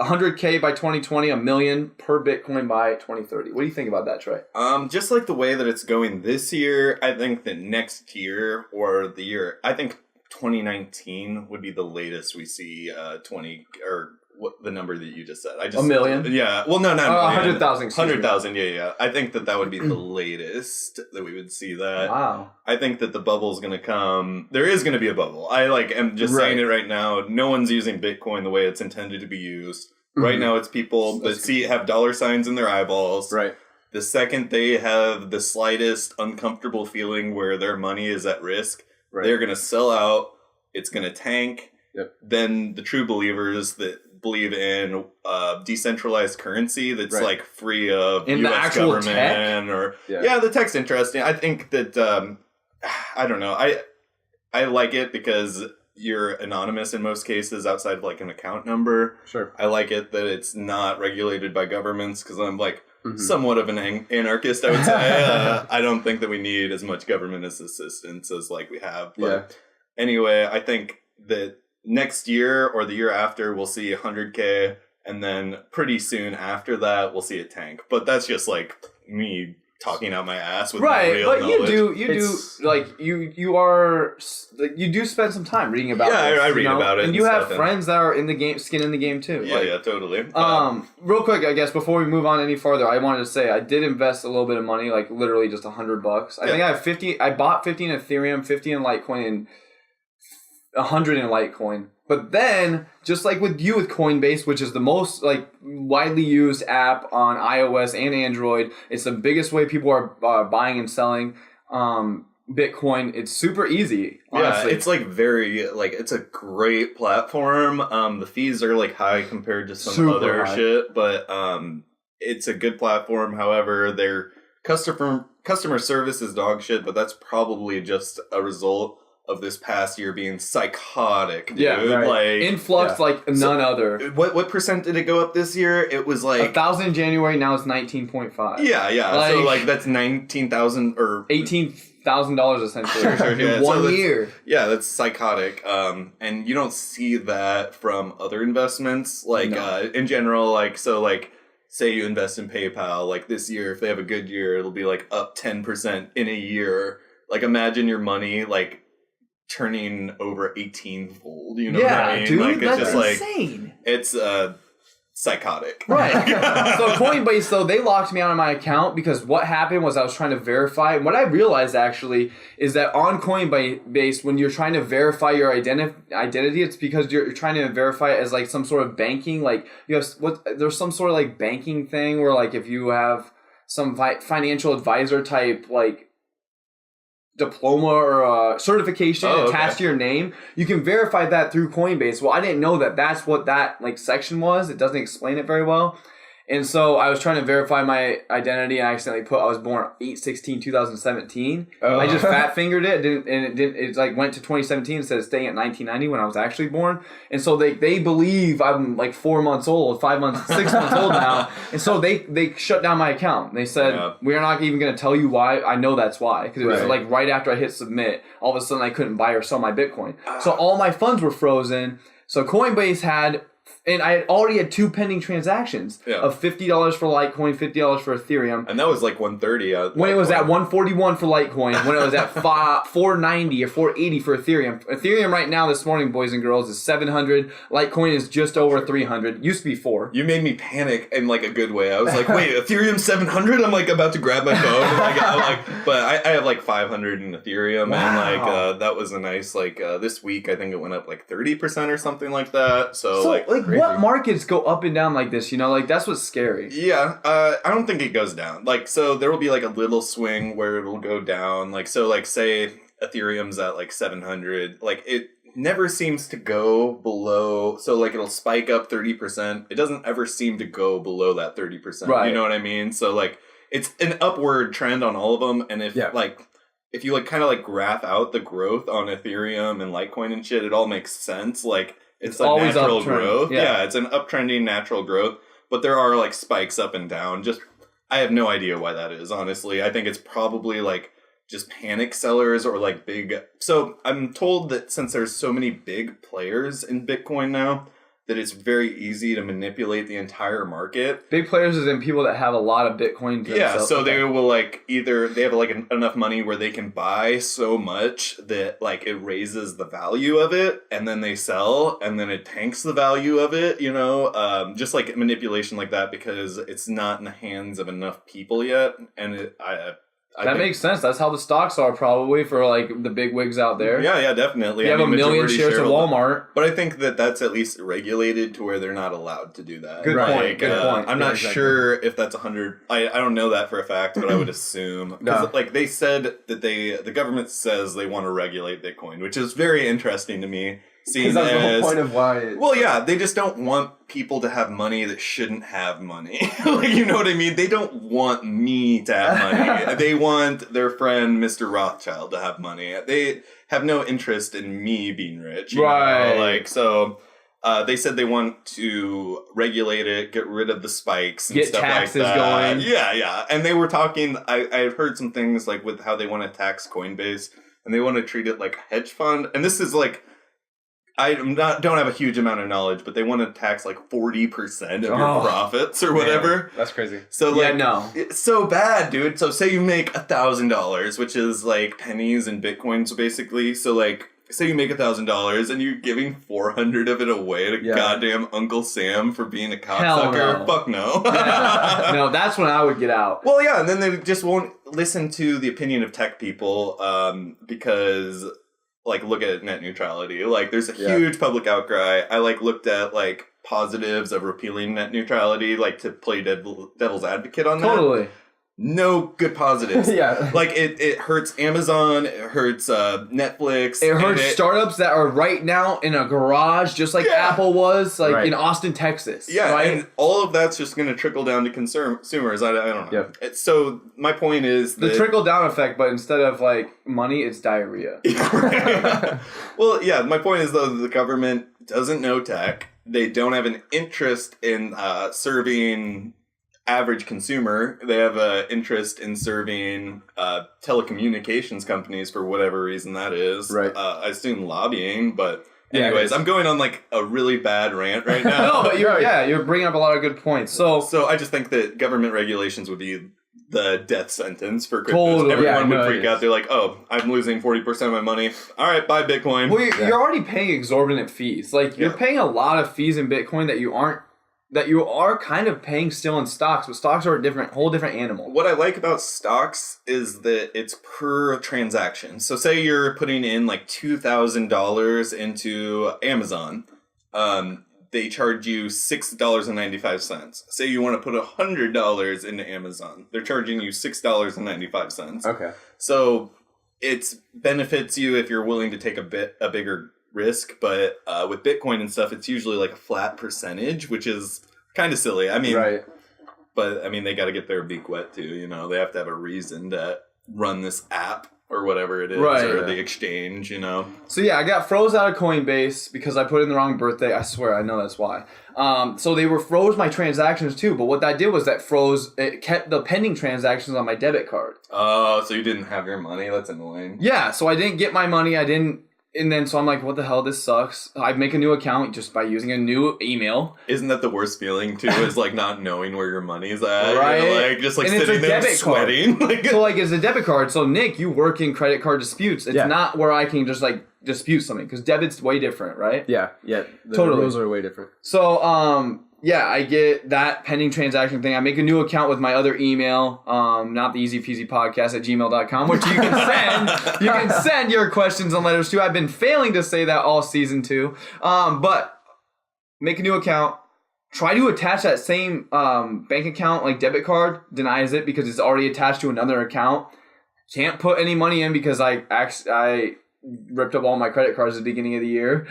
100K by 2020, $1 million per Bitcoin by 2030. What do you think about that, Trey? Just like the way that it's going this year, I think that next year or the year, I think 2019 would be the latest we see 20 or what the number that you just said. I just $1 million? Yeah. Well, no, 100,000. 100,000. Yeah. I think that would be the latest that we would see that. Wow. I think that the bubble's going to come. There is going to be a bubble. I am just saying it right now. No one's using Bitcoin the way it's intended to be used. Right now, it's people that have dollar signs in their eyeballs. Right. The second they have the slightest uncomfortable feeling where their money is at risk, they're going to sell out. It's going to tank. Yep. Then the true believers that believe in decentralized currency that's like free of In US the actual government tech? or Yeah. the tech's interesting. I think that I don't know. I like it because you're anonymous in most cases outside of like an account number. Sure. I like it that it's not regulated by governments because I'm like somewhat of an anarchist, I would say. I don't think that we need as much government assistance as like we have. But anyway, I think that next year or the year after we'll see 100K, and then pretty soon after that we'll see a tank. But that's just like me talking out my ass with no real but knowledge. you do spend some time reading about Yeah, this, I read about it and and you have stuff, friends that are in the game, skin in the game too. Yeah, totally. Real quick, I guess before we move on any farther, I wanted to say I did invest a little bit of money, like literally just $100. I think I have 50. I bought 50 in Ethereum, 50 in Litecoin, and 100 in Litecoin. But then, just like with you with Coinbase, which is the most like widely used app on iOS and Android, it's the biggest way people are buying and selling Bitcoin. It's super easy. Honestly. Yeah, it's like it's a great platform. The fees are like high compared to some Super other high. shit, but it's a good platform. However, their customer service is dog shit, but that's probably just a result of this past year being psychotic, dude. Yeah, right. Like influx like none other. What percent did it go up this year? It was like 1,000 in January. Now it's 19.5. Yeah. So like that's 19,000 or $18,000 essentially Sure, yeah. in one So year. Yeah, that's psychotic. And you don't see that from other investments. Like in general, say you invest in PayPal, like this year, if they have a good year, it'll be like up 10% in a year. Like imagine your money like turning over 18-fold. You know what I mean? Dude, like that's it's just insane. It's psychotic. Right. So Coinbase, though, they locked me out of my account because what happened was I was trying to verify. And what I realized actually is that on Coinbase, when you're trying to verify your identity, it's because you're trying to verify it as like some sort of banking. Like you have there's some sort of like banking thing where like if you have some financial advisor type like diploma or a certification attached to your name, you can verify that through Coinbase. Well, I didn't know that that's what that like section was. It doesn't explain it very well. And so I was trying to verify my identity, and I accidentally put I was born 8/16/2017. Oh. I just fat fingered it, it like went to 2017 instead of staying at 1990 when I was actually born. And so they believe I'm like 4 months old, 5 months, 6 months old now. And so they shut down my account. They said, we're not even going to tell you why. I know that's why. Because it was like right after I hit submit, all of a sudden I couldn't buy or sell my Bitcoin. So all my funds were frozen. So Coinbase had... And I already had 2 pending transactions of $50 for Litecoin, $50 for Ethereum. And that was like $130. When it was at $141 for Litecoin, when it was at $490 or $480 for Ethereum. Ethereum right now this morning, boys and girls, is $700. Litecoin is just over $300. Used to be $400. You made me panic in like a good way. I was like, wait, Ethereum $700? I'm like about to grab my phone. And but I have like $500 in Ethereum. Wow. And like that was a nice this week I think it went up like 30% or something like that. So like what markets go up and down like this? You know, like that's what's scary. Yeah, I don't think it goes down. Like, so there will be like a little swing where it'll go down. Like, so like say Ethereum's at like 700. Like it never seems to go below. So like it'll spike up 30%. It doesn't ever seem to go below that 30%. Right. You know what I mean? So like it's an upward trend on all of them. And if if you like kind of like graph out the growth on Ethereum and Litecoin and shit, it all makes sense. Like. It's like always natural uptrend. growth. Yeah. Yeah, it's an uptrending natural growth. But there are like spikes up and down. Just I have no idea why that is, honestly. I think it's probably like just panic sellers or like big. So I'm told that since there's so many big players in Bitcoin now, that it's very easy to manipulate the entire market. Big players is in people that have a lot of Bitcoin. So they will like either they have like enough money where they can buy so much that like it raises the value of it, and then they sell, and then it tanks the value of it. You know, just like manipulation like that because it's not in the hands of enough people yet, and that makes sense. That's how the stocks are probably for like the big wigs out there. Yeah, definitely. You have 1 million shares of Walmart. But I think that that's at least regulated to where they're not allowed to do that. Good point. Good point. I'm not sure if that's 100. I don't know that for a fact, but I would assume. Because like they said that the government says they want to regulate Bitcoin, which is very interesting to me. Because that's the whole point of why. Well, yeah, they just don't want people to have money that shouldn't have money. Like, you know what I mean? They don't want me to have money. They want their friend Mr. Rothschild to have money. They have no interest in me being rich. You know? Like, so they said they want to regulate it, get rid of the spikes, and get stuff taxes like that. going. Yeah. And they were talking. I've heard some things like with how they want to tax Coinbase, and they want to treat it like a hedge fund. And this is like. I don't have a huge amount of knowledge, but they want to tax like 40% of your profits or whatever. Man, that's crazy. So like, it's so bad, dude. So say you make $1,000, which is like pennies in Bitcoins, basically. So like, say you make $1,000 and you're giving 400 of it away to goddamn Uncle Sam for being a cocksucker. No. Fuck no. No, that's when I would get out. Well, yeah, and then they just won't listen to the opinion of tech people because. Like, look at net neutrality. Like, there's a huge public outcry. I, like, looked at, like, positives of repealing net neutrality, like, to play devil's advocate on that. Totally. No good positives. Like, it hurts Amazon. It hurts Netflix. It hurts startups that are right now in a garage, just like Apple was, like, in Austin, Texas. Yeah, right? And all of that's just going to trickle down to consumers. I don't know. So, my point is the trickle-down effect, but instead of, like, money, it's diarrhea. Well, yeah, my point is, though, the government doesn't know tech. They don't have an interest in serving average consumer. They have an interest in serving telecommunications companies for whatever reason that is. Right. I assume lobbying, but anyways, I'm going on like a really bad rant right now. No, but you're bringing up a lot of good points. So I just think that government regulations would be the death sentence for cryptos. Totally. Everyone would freak out. They're like, oh, I'm losing 40% of my money. All right, buy Bitcoin. Well, you're already paying exorbitant fees. Like, you're paying a lot of fees in Bitcoin that you are kind of paying still in stocks, but stocks are a whole different animal. What I like about stocks is that it's per transaction. So say you're putting in like $2,000 into Amazon. They charge you $6.95. Say you want to put $100 into Amazon. They're charging you $6.95. Okay. So it benefits you if you're willing to take a bigger risk, but with Bitcoin and stuff, it's usually like a flat percentage, which is kind of silly. I mean, But I mean, they got to get their beak wet too. You know, they have to have a reason to run this app or whatever it is, or the exchange. You know. So yeah, I got froze out of Coinbase because I put in the wrong birthday. I swear, I know that's why. So they froze my transactions too. But what that did was it kept the pending transactions on my debit card. Oh, so you didn't have your money? That's annoying. Yeah, so I didn't get my money. And then so I'm like, what the hell? This sucks. I make a new account just by using a new email. Isn't that the worst feeling too? Is like not knowing where your money's at, right? You know, like just like and sitting there sweating. So like it's a debit card. So Nick, you work in credit card disputes. It's not where I can just like dispute something because debit's way different, right? Yeah. The totally. rules are way different. So yeah, I get that pending transaction thing. I make a new account with my other email, not the EZPZ podcast at gmail.com, which you can send your questions and letters to. I've been failing to say that all season 2. But make a new account. Try to attach that same bank account, like debit card, denies it because it's already attached to another account. Can't put any money in because I ripped up all my credit cards at the beginning of the year.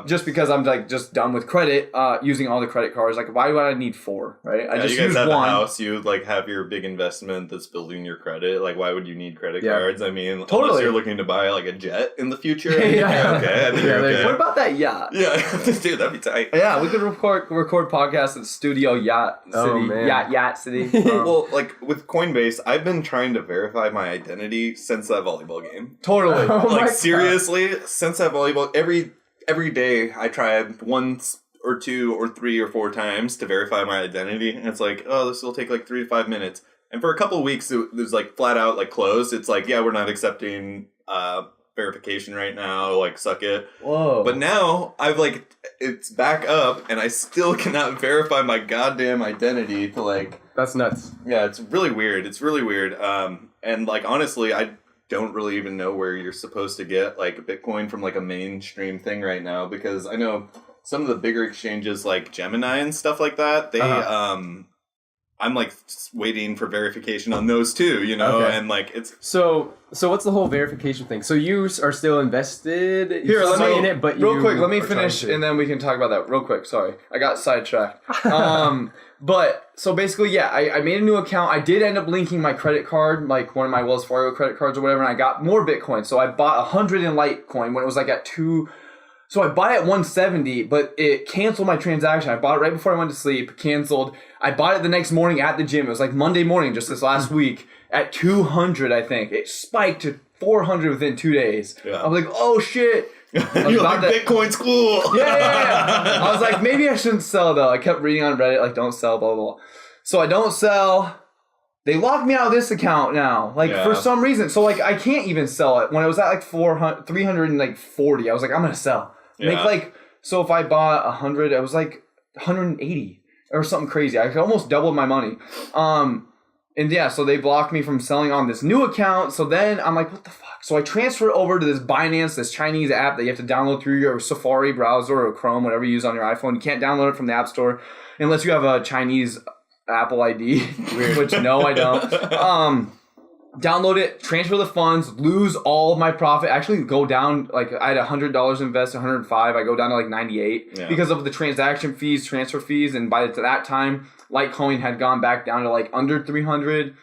Just because I'm like just done with credit, using all the credit cards. Like, why would I need 4, right? I just you guys use have one. a house, you like have your big investment that's building your credit. Like, why would you need credit cards? I mean, unless you're looking to buy like a jet in the future. Okay. I think you're okay. What about that yacht? Yeah, dude, that'd be tight. Yeah, we could record podcasts at Studio Yacht City. Oh, man. Yacht City. Well, like with Coinbase, I've been trying to verify my identity since that volleyball game. Totally. Like seriously, since that volleyball, every day I tried once or 2 or 3 or 4 times to verify my identity, and it's like, oh, this will take like 3 to 5 minutes. And for a couple of weeks, it was like flat out like closed. It's like, yeah, we're not accepting verification right now. Like, suck it. Whoa. But now it's back up, and I still cannot verify my goddamn identity to like. That's nuts. Yeah, it's really weird. And like honestly, I don't really even know where you're supposed to get like Bitcoin from like a mainstream thing right now, because I know some of the bigger exchanges like Gemini and stuff like that, they I'm like waiting for verification on those too, you know, and like it's so what's the whole verification thing? So you are still invested here, let me in it, but real quick, let me finish and then we can talk about that real quick. Sorry, I got sidetracked. But so basically, yeah, I made a new account. I did end up linking my credit card, like one of my Wells Fargo credit cards or whatever, and I got more Bitcoin. So I bought 100 in Litecoin when it was like at 2. So I bought it at 170, but it canceled my transaction. I bought it right before I went to sleep, canceled. I bought it the next morning at the gym. It was like Monday morning, just this last week, at 200, I think. It spiked to 400 within 2 days. Yeah. I was like, oh shit. You're like, Bitcoin's cool. Yeah. I was like, maybe I shouldn't sell though. I kept reading on Reddit, like, don't sell, blah, blah, blah. So I don't sell. They locked me out of this account now, like for some reason. So like, I can't even sell it. When it was at like 340, I was like, I'm gonna sell. Make like, so if I bought 100, it was like 180 or something crazy. I almost doubled my money. And yeah, so they blocked me from selling on this new account. So then I'm like, what the fuck? So I transferred over to this Binance, this Chinese app that you have to download through your Safari browser or Chrome, whatever you use on your iPhone. You can't download it from the App Store unless you have a Chinese Apple ID, which no, I don't. Download it, transfer the funds, lose all of my profit. Actually go down, like I had $100 invested, 105. I go down to like 98 because of the transaction fees, transfer fees. And by that time, Litecoin had gone back down to like under 300.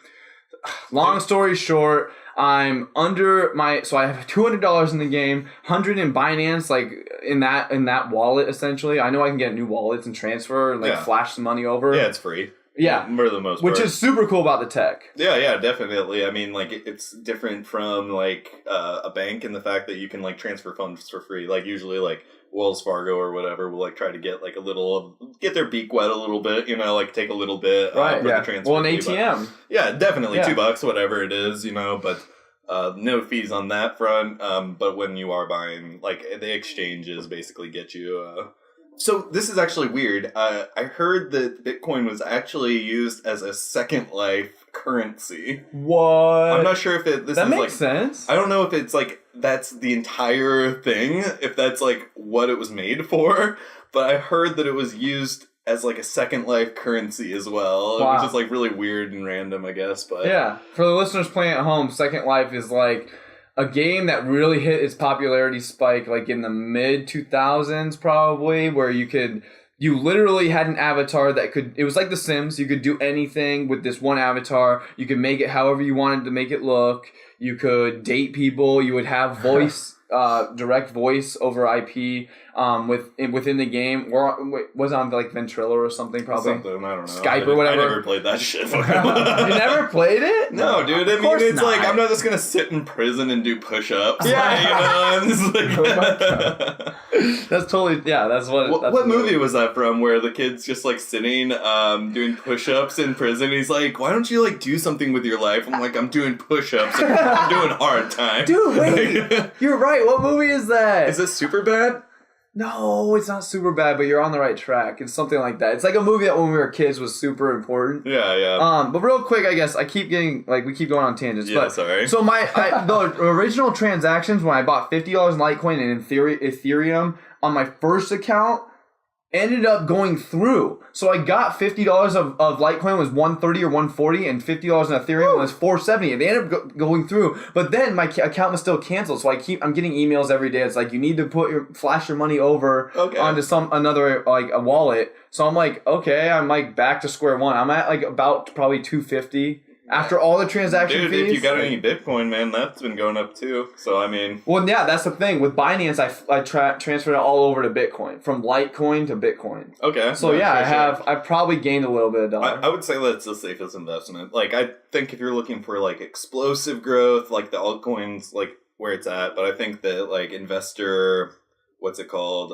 Long story short, I'm under so I have $200 in the game, 100 in Binance, like in that wallet essentially. I know I can get new wallets and transfer and flash some money over. Yeah, it's free. Yeah, for the most part. Which is super cool about the tech. Yeah, definitely. I mean, like, it's different from, like, a bank in the fact that you can, like, transfer funds for free. Like, usually, like, Wells Fargo or whatever will, like, try to get, like, get their beak wet a little bit, you know, like, take a little bit for the transfer. Well, an ATM. Yeah, definitely. $2, whatever it is, you know, but no fees on that front. But when you are buying, like, the exchanges basically get you... So this is actually weird. I heard that Bitcoin was actually used as a Second Life currency. What? I'm not sure if that makes sense. I don't know if it's like that's the entire thing, if that's like what it was made for, but I heard that it was used as like a Second Life currency as well, which is like really weird and random, I guess. But yeah, for the listeners playing at home, Second Life is like a game that really hit its popularity spike like in the mid 2000s probably, where you could you literally had an avatar that it was like The Sims. You could do anything with this one avatar. You could make it however you wanted to make it look. You could date people. You would have voice, direct voice over IP within the game. Or was it on like Ventrilo or something probably? Something, I don't know. Skype or whatever. I never played that shit. You never played it? No, dude. I mean, it's like I'm not just gonna sit in prison and do push-ups. Yeah. Like, like, oh my God. That's totally That's what. What movie was that from? Where the kid's just like sitting, doing push-ups in prison. He's like, "Why don't you like do something with your life?" I'm like, "I'm doing push-ups. And I'm doing hard time." Dude, wait. You're right. What movie is that? Is this Superbad? No, it's not super bad, but you're on the right track. It's something like that. It's like a movie that when we were kids was super important. Yeah. But real quick, I guess I keep getting we keep going on tangents. Yeah, but, sorry. So the original transactions when I bought $50 in Litecoin and Ethereum on my first account ended up going through. So I got $50 of Litecoin was 130 or 140, and $50 in Ethereum was 470. And they ended up going through. But then my account was still canceled. So I'm getting emails every day. It's like you need to flash your money over onto another like a wallet. So I'm like, okay, I'm like back to square one. I'm at like about probably 250. After all the transaction fees. Dude, if you got any Bitcoin, man, that's been going up too. So, I mean... Well, yeah, that's the thing. With Binance, I transferred it all over to Bitcoin. From Litecoin to Bitcoin. Okay. So, I've probably gained a little bit of dollar. I would say that's the safest investment. Like, I think if you're looking for, like, explosive growth, like, the altcoins, like, where it's at. But I think that, like, investor... What's it called?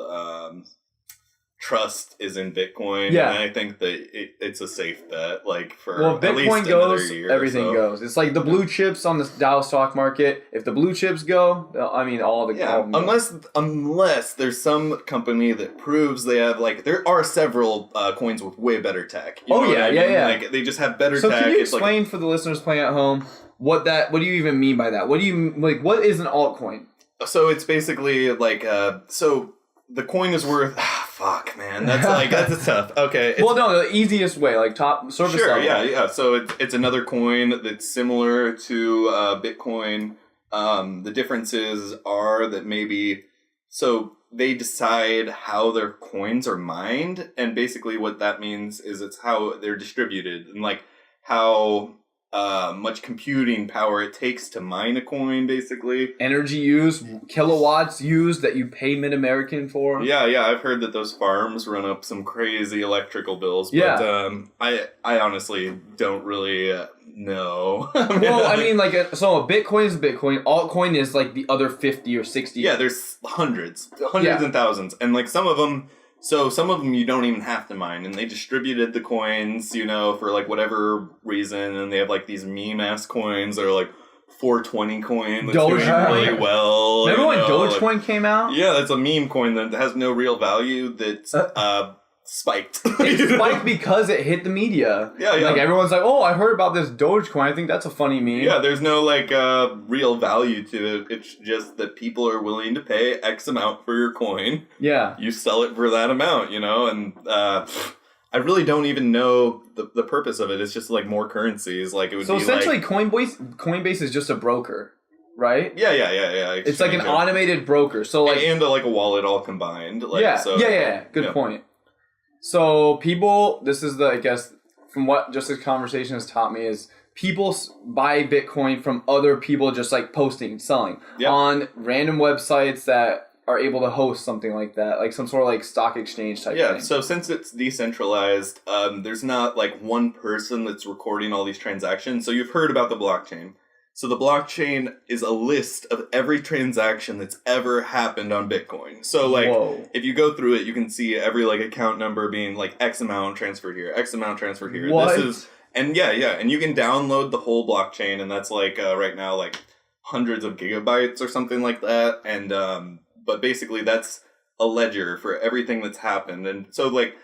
Trust is in Bitcoin, and I think that it's a safe bet. Like for Bitcoin at least goes, year everything goes. It's like the blue chips on the Dow stock market. If the blue chips go, I mean all unless there's some company that proves they have like there are several coins with way better tech. You know what I mean? Like they just have better tech. So can you explain for the listeners playing at home what do you even mean by that? What do you like? What is an altcoin? So it's basically like so the coin is worth. Fuck, man, that's tough. Okay. Well, no, the easiest way, like top surface level. Yeah. So it's another coin that's similar to Bitcoin. The differences are that maybe they decide how their coins are mined, and basically what that means is it's how they're distributed and like how much computing power it takes to mine a coin, basically. Energy used, kilowatts used that you pay Mid-American for. Yeah, I've heard that those farms run up some crazy electrical bills, but I honestly don't really know. Well, I mean, so a Bitcoin is a Bitcoin, altcoin is like the other 50 or 60. Yeah, there's hundreds and thousands, and like some of them you don't even have to mine, and they distributed the coins, for like whatever reason, and they have like these meme-ass coins that are like 420 coin that's doing really well. Remember when Dogecoin came out? Yeah, that's a meme coin that has no real value that's spiked. It spiked because it hit the media. Yeah. Like everyone's like, oh, I heard about this Dogecoin. I think that's a funny meme. Yeah, there's no like real value to it. It's just that people are willing to pay X amount for your coin. Yeah. You sell it for that amount, and I really don't even know the purpose of it. It's just like more currencies. Like it would be essentially Coinbase is just a broker. Right? Yeah. It's like an automated broker. So like and like a wallet all combined. Like, yeah. Good point. So this is I guess, from what just this conversation has taught me is people buy Bitcoin from other people just like posting, selling on random websites that are able to host something like that, like some sort of like stock exchange type thing. Yeah, so since it's decentralized, there's not like one person that's recording all these transactions. So you've heard about the blockchain. So the blockchain is a list of every transaction that's ever happened on Bitcoin. So like if you go through it, you can see every like account number being like X amount transferred here, X amount transferred here. What? And you can download the whole blockchain, and that's like right now like hundreds of gigabytes or something like that. And but basically that's a ledger for everything that's happened. And so like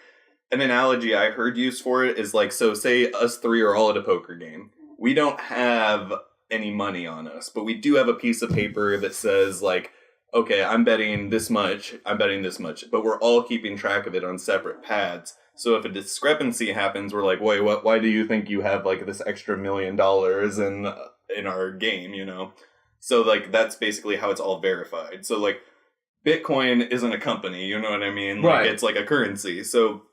an analogy I heard used for it is like, so say us three are all at a poker game. We don't have any money on us, but we do have a piece of paper that says like, okay, I'm betting this much, but we're all keeping track of it on separate pads. So if a discrepancy happens, we're like, wait, why do you think you have like this extra $1 million in our game, So like that's basically how it's all verified. So like Bitcoin isn't a company, you know what I mean? Like, Right. it's like a currency. So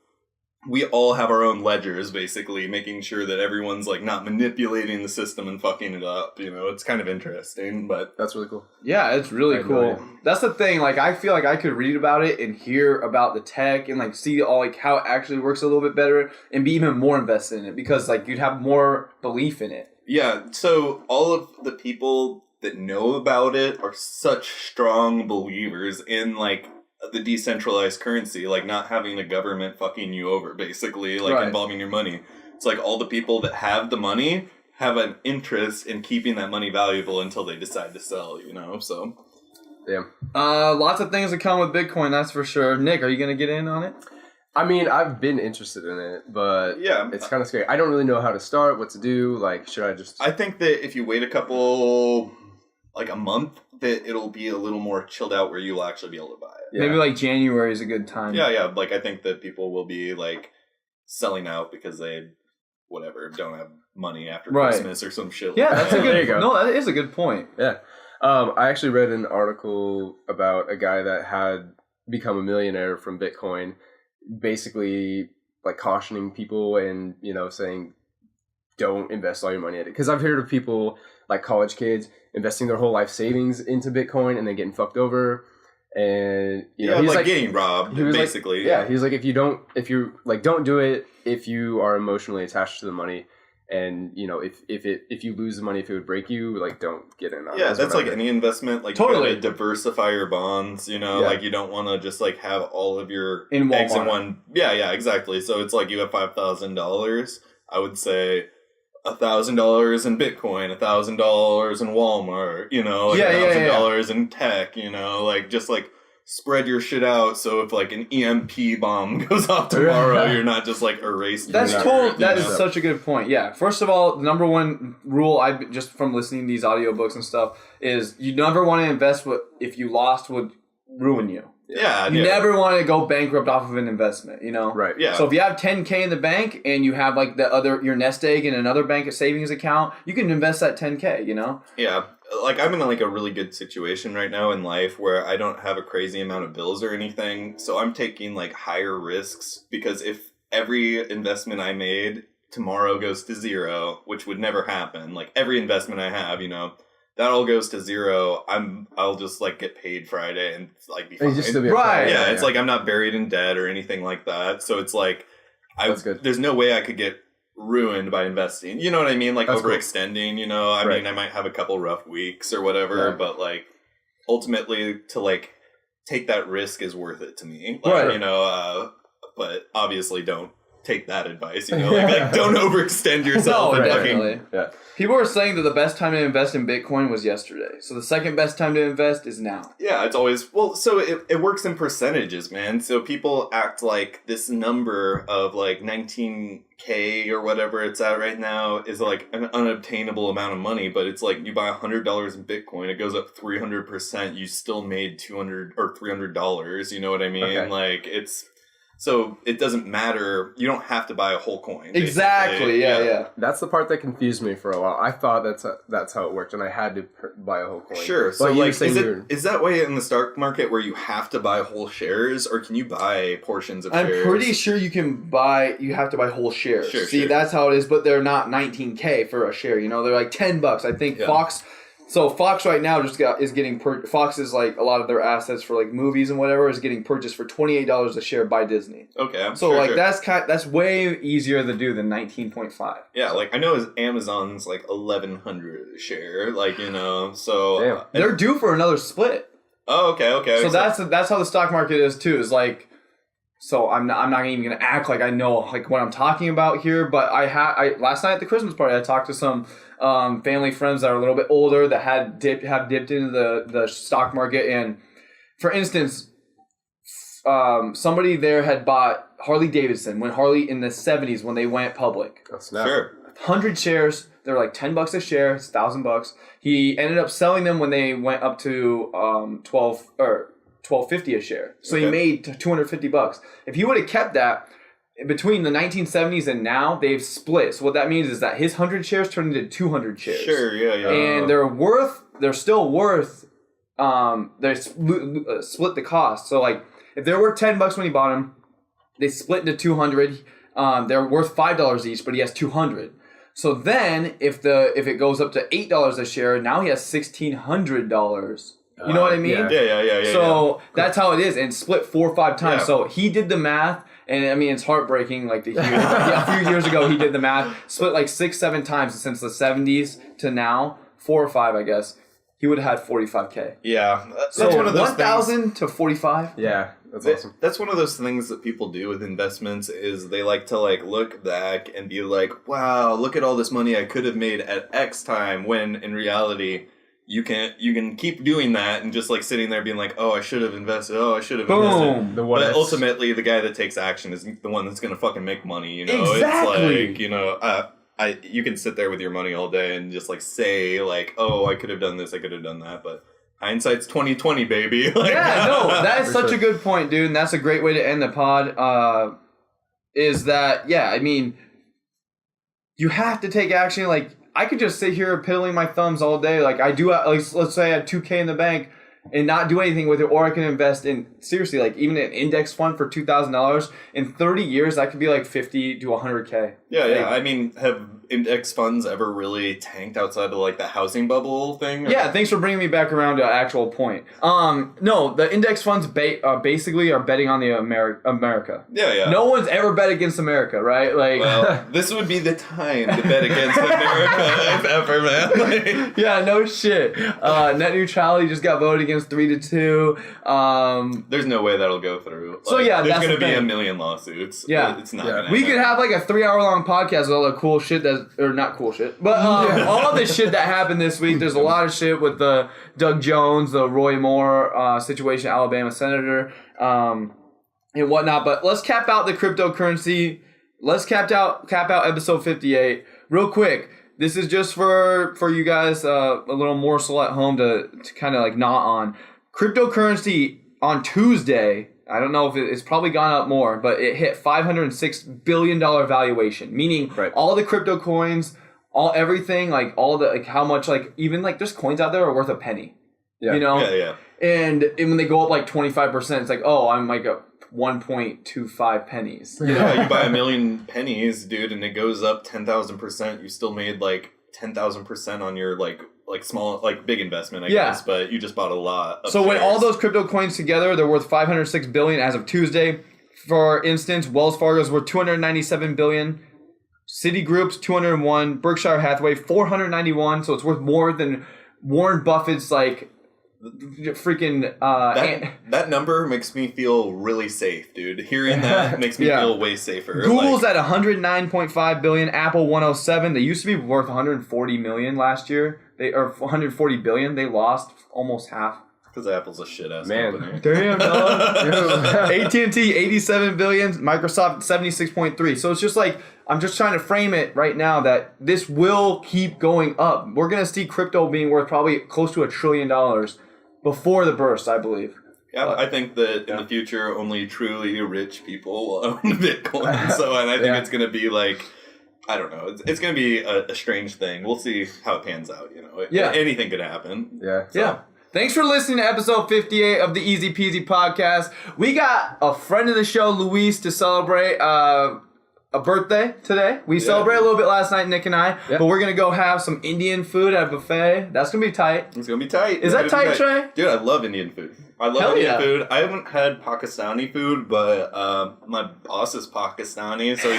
we all have our own ledgers, basically, making sure that everyone's like not manipulating the system and fucking it up. You know, it's kind of interesting, but That's really cool. Yeah, it's really I had cool. no idea. That's the thing. Like, I feel like I could read about it and hear about the tech and like see all like how it actually works a little bit better and be even more invested in it because like you'd have more belief in it. yeah. So all of the people that know about it are such strong believers in like the decentralized currency, like not having a government fucking you over, basically, like Right. involving your money. It's like all the people that have the money have an interest in keeping that money valuable until they decide to sell, you know? So Damn. Lots of things that come with Bitcoin, that's for sure. Nick, are you gonna get in on it? I mean, I've been interested in it, but yeah, it's kind of scary. I don't really know how to start, what to do. Like, should I just... I think that if you wait a month, that it'll be a little more chilled out where you'll actually be able to buy it. Yeah. Maybe like January is a good time. Yeah, like I think that people will be like selling out because they don't have money after Right. Christmas or some shit. Yeah, like that's a that. good. There you go. No, that is a good point. Yeah. I actually read an article about a guy that had become a millionaire from Bitcoin, basically like cautioning people and, you know, saying don't invest all your money in it. Because I've heard of people like college kids investing their whole life savings into Bitcoin and then getting fucked over. And, you know, yeah, he's like getting robbed, he was like- basically. yeah, he's like, if you don't do it if you are emotionally attached to the money. And, you know, if you lose the money, if it would break you, like, don't get in on it. Yeah, is that's what I like heard. any investment. Like, Totally. you gotta diversify your bonds, you know? Yeah. Like, you don't want to just, like, have all of your In eggs in Walmart. one... Yeah, exactly. So it's like you have $5,000. I would say $1,000 in Bitcoin, $1,000 in Walmart, you know? Like Yeah, yeah, $1,000 in tech, you know? Like, just, like, spread your shit out so if, like, an EMP bomb goes off tomorrow, you're not just, like, erased. That's your total. record, That you is know? such a good point. Yeah. First of all, the number one rule I just from listening to these audiobooks and stuff is you never want to invest what if you lost would ruin you. Yeah, You yeah. never want to go bankrupt off of an investment. You know. Right. Yeah. So if you have $10K in the bank and you have like your nest egg in another bank savings account, you can invest that $10K. You know. Yeah, like I'm in like a really good situation right now in life where I don't have a crazy amount of bills or anything, so I'm taking like higher risks because if every investment I made tomorrow goes to zero, which would never happen, like every investment I have, you know, that all goes to zero, I'll just like get paid Friday and like be And fine. you just still be Right. okay. Yeah, it's like I'm not buried in debt or anything like that, so it's like That's good. there's no way I could get ruined by investing. You know what I mean? Like That's cool. overextending, you know? I Right. mean, I might have a couple rough weeks or whatever, Yeah. but like ultimately to like take that risk is worth it to me. Like, Right. you know, but obviously don't take that advice, you know? Like don't overextend yourself No, and definitely. fucking Yeah. People are saying that the best time to invest in Bitcoin was yesterday. So the second best time to invest is now. yeah, it's always so it works in percentages, man. So people act like this number of like 19K or whatever it's at right now is like an unobtainable amount of money, but it's like you buy $100 in Bitcoin, it goes up 300%, you still made $200 or $300, you know what I mean? Okay. Like it's so it doesn't matter. You don't have to buy a whole coin. basically. Exactly. Yeah. That's the part that confused me for a while. I thought that's how it worked, and I had to buy a whole coin. Sure. But So, you were like, saying is that way in the stock market where you have to buy whole shares, or can you buy portions of I'm shares? pretty sure you have to buy whole shares. Sure, See, sure. that's how it is, but they're not 19K for a share. You know, they're like $10. I think Yeah. Fox. So Fox right now is getting Fox is like a lot of their assets for like movies and whatever is getting purchased for $28 a share by Disney. Okay. So sure, like sure. that's way easier to do than 19.5. Yeah, like I know Amazon's like 1,100 a share, like you know. So Damn. They're due for another split. oh, okay. So that's how the stock market is too. Is like, so I'm not even gonna act like I know like what I'm talking about here. But I last night at the Christmas party I talked to some family friends that are a little bit older that have dipped into the stock market, and for instance, somebody there had bought Harley Davidson when Harley in the 70s when they went public. Oh, snap. Sure. 100 shares. They were like $10 a share. It's $1,000. He ended up selling them when they went up to $12.50 a share. So he Okay. made $250. If he would have kept that between the 1970s and now, they've split. So what that means is that his 100 shares turned into 200 shares. Sure. Yeah. And they're still worth they split the cost. So like if they're worth $10 when he bought them, they split into 200. They're worth $5 each, but he has 200. So then if it goes up to $8 a share, now he has $1,600. You know what I mean? Yeah. So that's how it is, and split 4 or 5 times. Yeah. So he did the math, and I mean it's heartbreaking. Like a few years ago, he did the math, split like 6-7 times since the 70s to now, 4 or 5, I guess. He would have had 45K. Yeah, that's So one of those 1,000 to 45. Yeah, that's awesome. That's one of those things that people do with investments is they like to like look back and be like, wow, look at all this money I could have made at X time, when in reality you can keep doing that and just like sitting there being like, oh, I should have invested. Oh, I should have invested. The what But ifs. ultimately, the guy that takes action is the one that's going to fucking make money. You know, Exactly. It's like, you know, you can sit there with your money all day and just like say like, oh, I could have done this, I could have done that, but hindsight's 20/20, baby. Like, Yeah, no, that is For such sure. a good point, dude, and that's a great way to end the pod. Is that, yeah, I mean, you have to take action. Like, I could just sit here piddling my thumbs all day. Like, I do, like, let's say I have $2K in the bank and not do anything with it, or I can invest in, seriously, like, even an index fund for $2,000. In 30 years, that could be like 50 to 100K. Yeah. I mean, have index funds ever really tanked outside of like the housing bubble thing? Yeah, thanks for bringing me back around to an actual point. No, the index funds basically are betting on the America. Yeah. No one's ever bet against America, right? Like, Well, this would be the time to bet against America, if ever, man. Like, yeah, no shit. Net neutrality just got voted against 3-2. there's no way that'll go through. So, Like, yeah, there's that's going to the be a thing. million lawsuits. Yeah. It's not Yeah. going to We could have like a 3-hour-long podcast with all the cool shit or not cool shit, but all the shit that happened this week. There's a lot of shit with the Doug Jones, the Roy Moore situation, Alabama senator, and whatnot. But let's cap out the cryptocurrency. Let's cap out episode 58 real quick. This is just for you guys, a little morsel at home to kind of like gnaw on. Cryptocurrency on Tuesday, I don't know if it's probably gone up more, but it hit $506 billion valuation, meaning Right. all the crypto coins, everything, like all the, like how much, like even like there's coins out there are worth a penny, Yeah. you know? Yeah. And when they go up like 25%, it's like, oh, I'm like a 1.25 pennies. You know? Yeah, you buy 1,000,000 pennies, dude, and it goes up 10,000%. You still made like 10,000% on your like small, like big investment, I guess, but you just bought a lot of So when shares. all those crypto coins together, they're worth $506 billion as of Tuesday. For instance, Wells Fargo's worth $297 billion. Citigroup's 201, Berkshire Hathaway 491. So it's worth more than Warren Buffett's like freaking. that number makes me feel really safe, dude. Hearing that makes me Yeah. feel way safer. Google's like, at 109.5 billion. Apple 107. They used to be worth 140 million last year. Or 140 billion. They lost almost half. because Apple's a shit ass Man. company. Damn, dog. AT&T 87 billion, Microsoft 76.3. So it's just like, I'm just trying to frame it right now that this will keep going up. We're going to see crypto being worth probably close to $1 trillion before the burst, I believe. Yeah, I think that in the future, only truly rich people will own Bitcoin. So, and I think it's going to be like, I don't know, it's going to be a strange thing. We'll see how it pans out, you know. Yeah. Anything could happen. Yeah. Yeah. Thanks for listening to episode 58 of the EZPZ podcast. We got a friend of the show, Luis, to celebrate a birthday today. We celebrated a little bit last night, Nick and I, but we're going to go have some Indian food at a buffet. That's going to be tight. It's going to be tight. Is that tight, Trey? Dude, I love Indian food. I love Hell Indian yeah. food. I haven't had Pakistani food, but my boss is Pakistani, so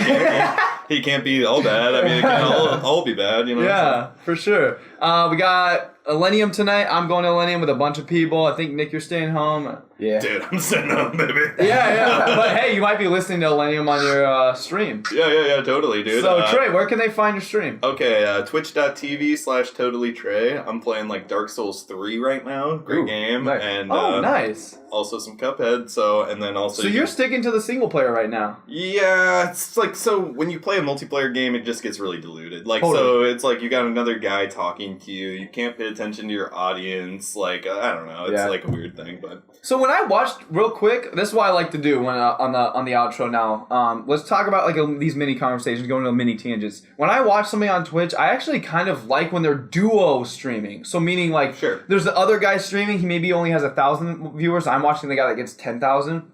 he can't be all bad. I mean, it can all be bad, you know? Yeah, for sure. We got Elenium tonight. I'm going to Elenium with a bunch of people. I think, Nick, you're staying home. Yeah. Dude, I'm sitting up, baby. Yeah. But hey, you might be listening to Elenium on your stream. Yeah, totally, dude. So, Trey, where can they find your stream? Okay, twitch.tv/totallytrey. I'm playing like Dark Souls 3 right now. Great Ooh, game. nice. And Oh, nice. also some Cuphead. So and then also. So you're sticking to the single player right now. Yeah, it's like so when you play a multiplayer game, it just gets really diluted. Like Totally. so, it's like you got another guy talking to you. You can't pay attention to your audience. Like I don't know, it's like a weird thing, but. So when I watched real quick, this is what I like to do when on the outro now. Let's talk about like these mini conversations, going into mini tangents. When I watch somebody on Twitch, I actually kind of like when they're duo streaming. So meaning like there's the other guy streaming, he maybe only has 1,000 viewers. I'm watching the guy that gets 10,000.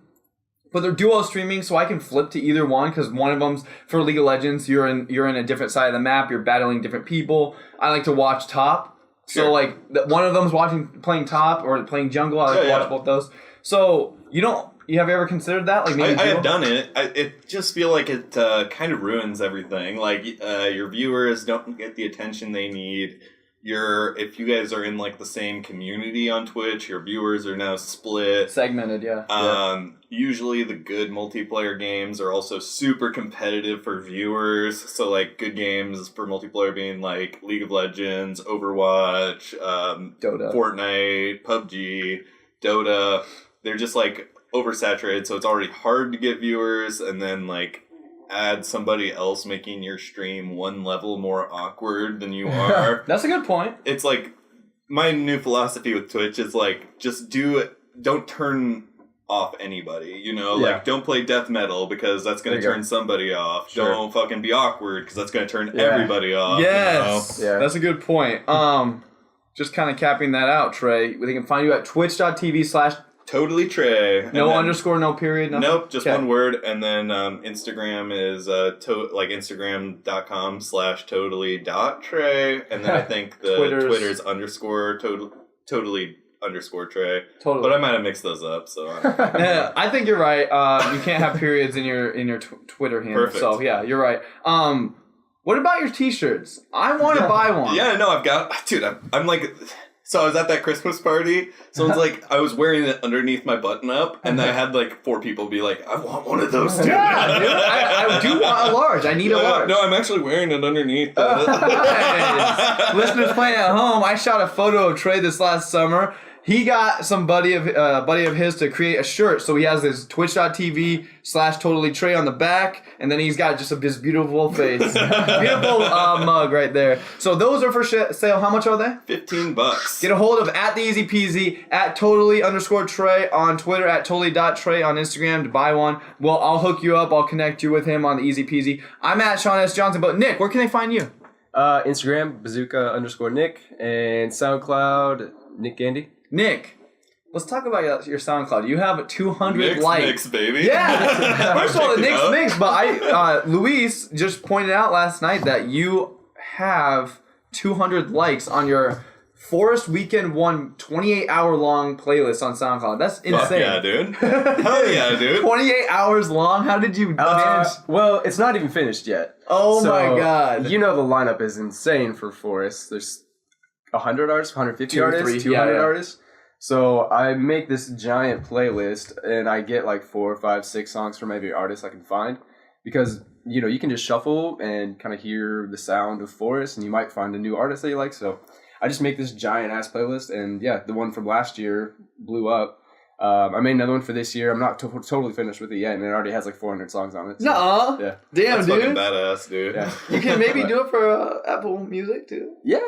But they're duo streaming, so I can flip to either one because one of them's for League of Legends. You're in a different side of the map. You're battling different people. I like to watch top. So like one of them's playing top or playing jungle. I like to watch both those. So have you ever considered that? Like maybe I have done it. It just feel like it kind of ruins everything. Like your viewers don't get the attention they need. If you guys are in like the same community on Twitch, your viewers are now split. Segmented, Usually the good multiplayer games are also super competitive for viewers. So like good games for multiplayer being like League of Legends, Overwatch, Dota, Fortnite, PUBG, Dota. They're just like oversaturated, so it's already hard to get viewers, and then like add somebody else making your stream one level more awkward than you are. That's a good point. It's like my new philosophy with Twitch is like just don't turn off anybody, like don't play death metal because that's going to turn somebody off. Don't fucking be awkward because that's going to turn everybody off. Yes. That's a good point. Just kind of capping that out, Trey. They can find you at twitch.tv/Totally Trey. No underscore, no period, nothing? Nope, just one word. And then Instagram is Instagram.com/totally.Trey. And then I think the Twitter's _totally_Trey. Totally. But I might have mixed those up, so. Yeah, I think you're right. You can't have periods in your Twitter handle. Perfect. So yeah, you're right. What about your t-shirts? I want to buy one. Yeah, no, I've got, dude, I'm like, so I was at that Christmas party. Someone's like, I was wearing it underneath my button up, and I had like 4 people be like, I want one of those too. Yeah, dude, I do want a large. I need a large. No, I'm actually wearing it underneath. Nice. Listeners playing at home, I shot a photo of Trey this last summer. He got some buddy of his to create a shirt. So he has this twitch.tv/Totally Trey on the back. And then he's got just this beautiful face. Beautiful mug right there. So those are for sale. How much are they? $15. Get a hold of at the EZPZ, at Totally_Trey on Twitter, at Totally.Trey on Instagram to buy one. Well, I'll hook you up. I'll connect you with him on the EZPZ. I'm at Sean S. Johnson. But Nick, where can they find you? Instagram, bazooka_Nick. And SoundCloud, Nick Gandy. Nick, let's talk about your SoundCloud. You have 200 likes. Mix, baby. Yeah. First of all, the Nick's mix, but Luis just pointed out last night that you have 200 likes on your Forest Weekend 1 28-hour-long playlist on SoundCloud. That's insane. Fuck yeah, dude. Hell yeah, dude. 28 hours long? How did you manage? Well, it's not even finished yet. Oh my God. The lineup is insane for Forest. There's 100 artists, 150 artists, 200 artists. So I make this giant playlist, and I get like 4, 5, 6 songs from every artist I can find, because you can just shuffle and kind of hear the sound of Forest, and you might find a new artist that you like. So I just make this giant ass playlist, and yeah, the one from last year blew up. I made another one for this year. I'm not totally finished with it yet, and it already has like 400 songs on it. So, Nuh-uh. Yeah. Damn, That's dude. fucking badass, dude. Yeah. You can maybe do it for Apple Music, too. Yeah.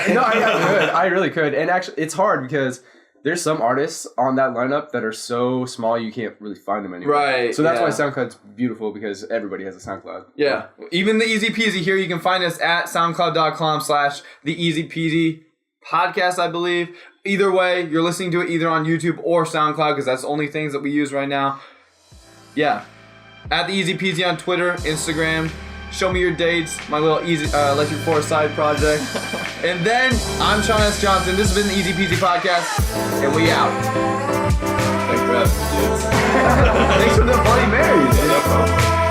No, I really could. And actually, it's hard because there's some artists on that lineup that are so small you can't really find them anywhere. Right. So that's why SoundCloud's beautiful, because everybody has a SoundCloud. Yeah. Even the Easy Peasy here, you can find us at soundcloud.com/the Easy Peasy podcast, I believe. Either way, you're listening to it either on YouTube or SoundCloud, because that's the only things that we use right now. Yeah. At the Easy Peasy on Twitter, Instagram. Show me your dates. My little easy Electric Forest side project. And then I'm Sean S. Johnson. This has been the Easy Peasy podcast, and we out. Thanks for having me, dudes. Thanks for the Bloody Marys. No problem.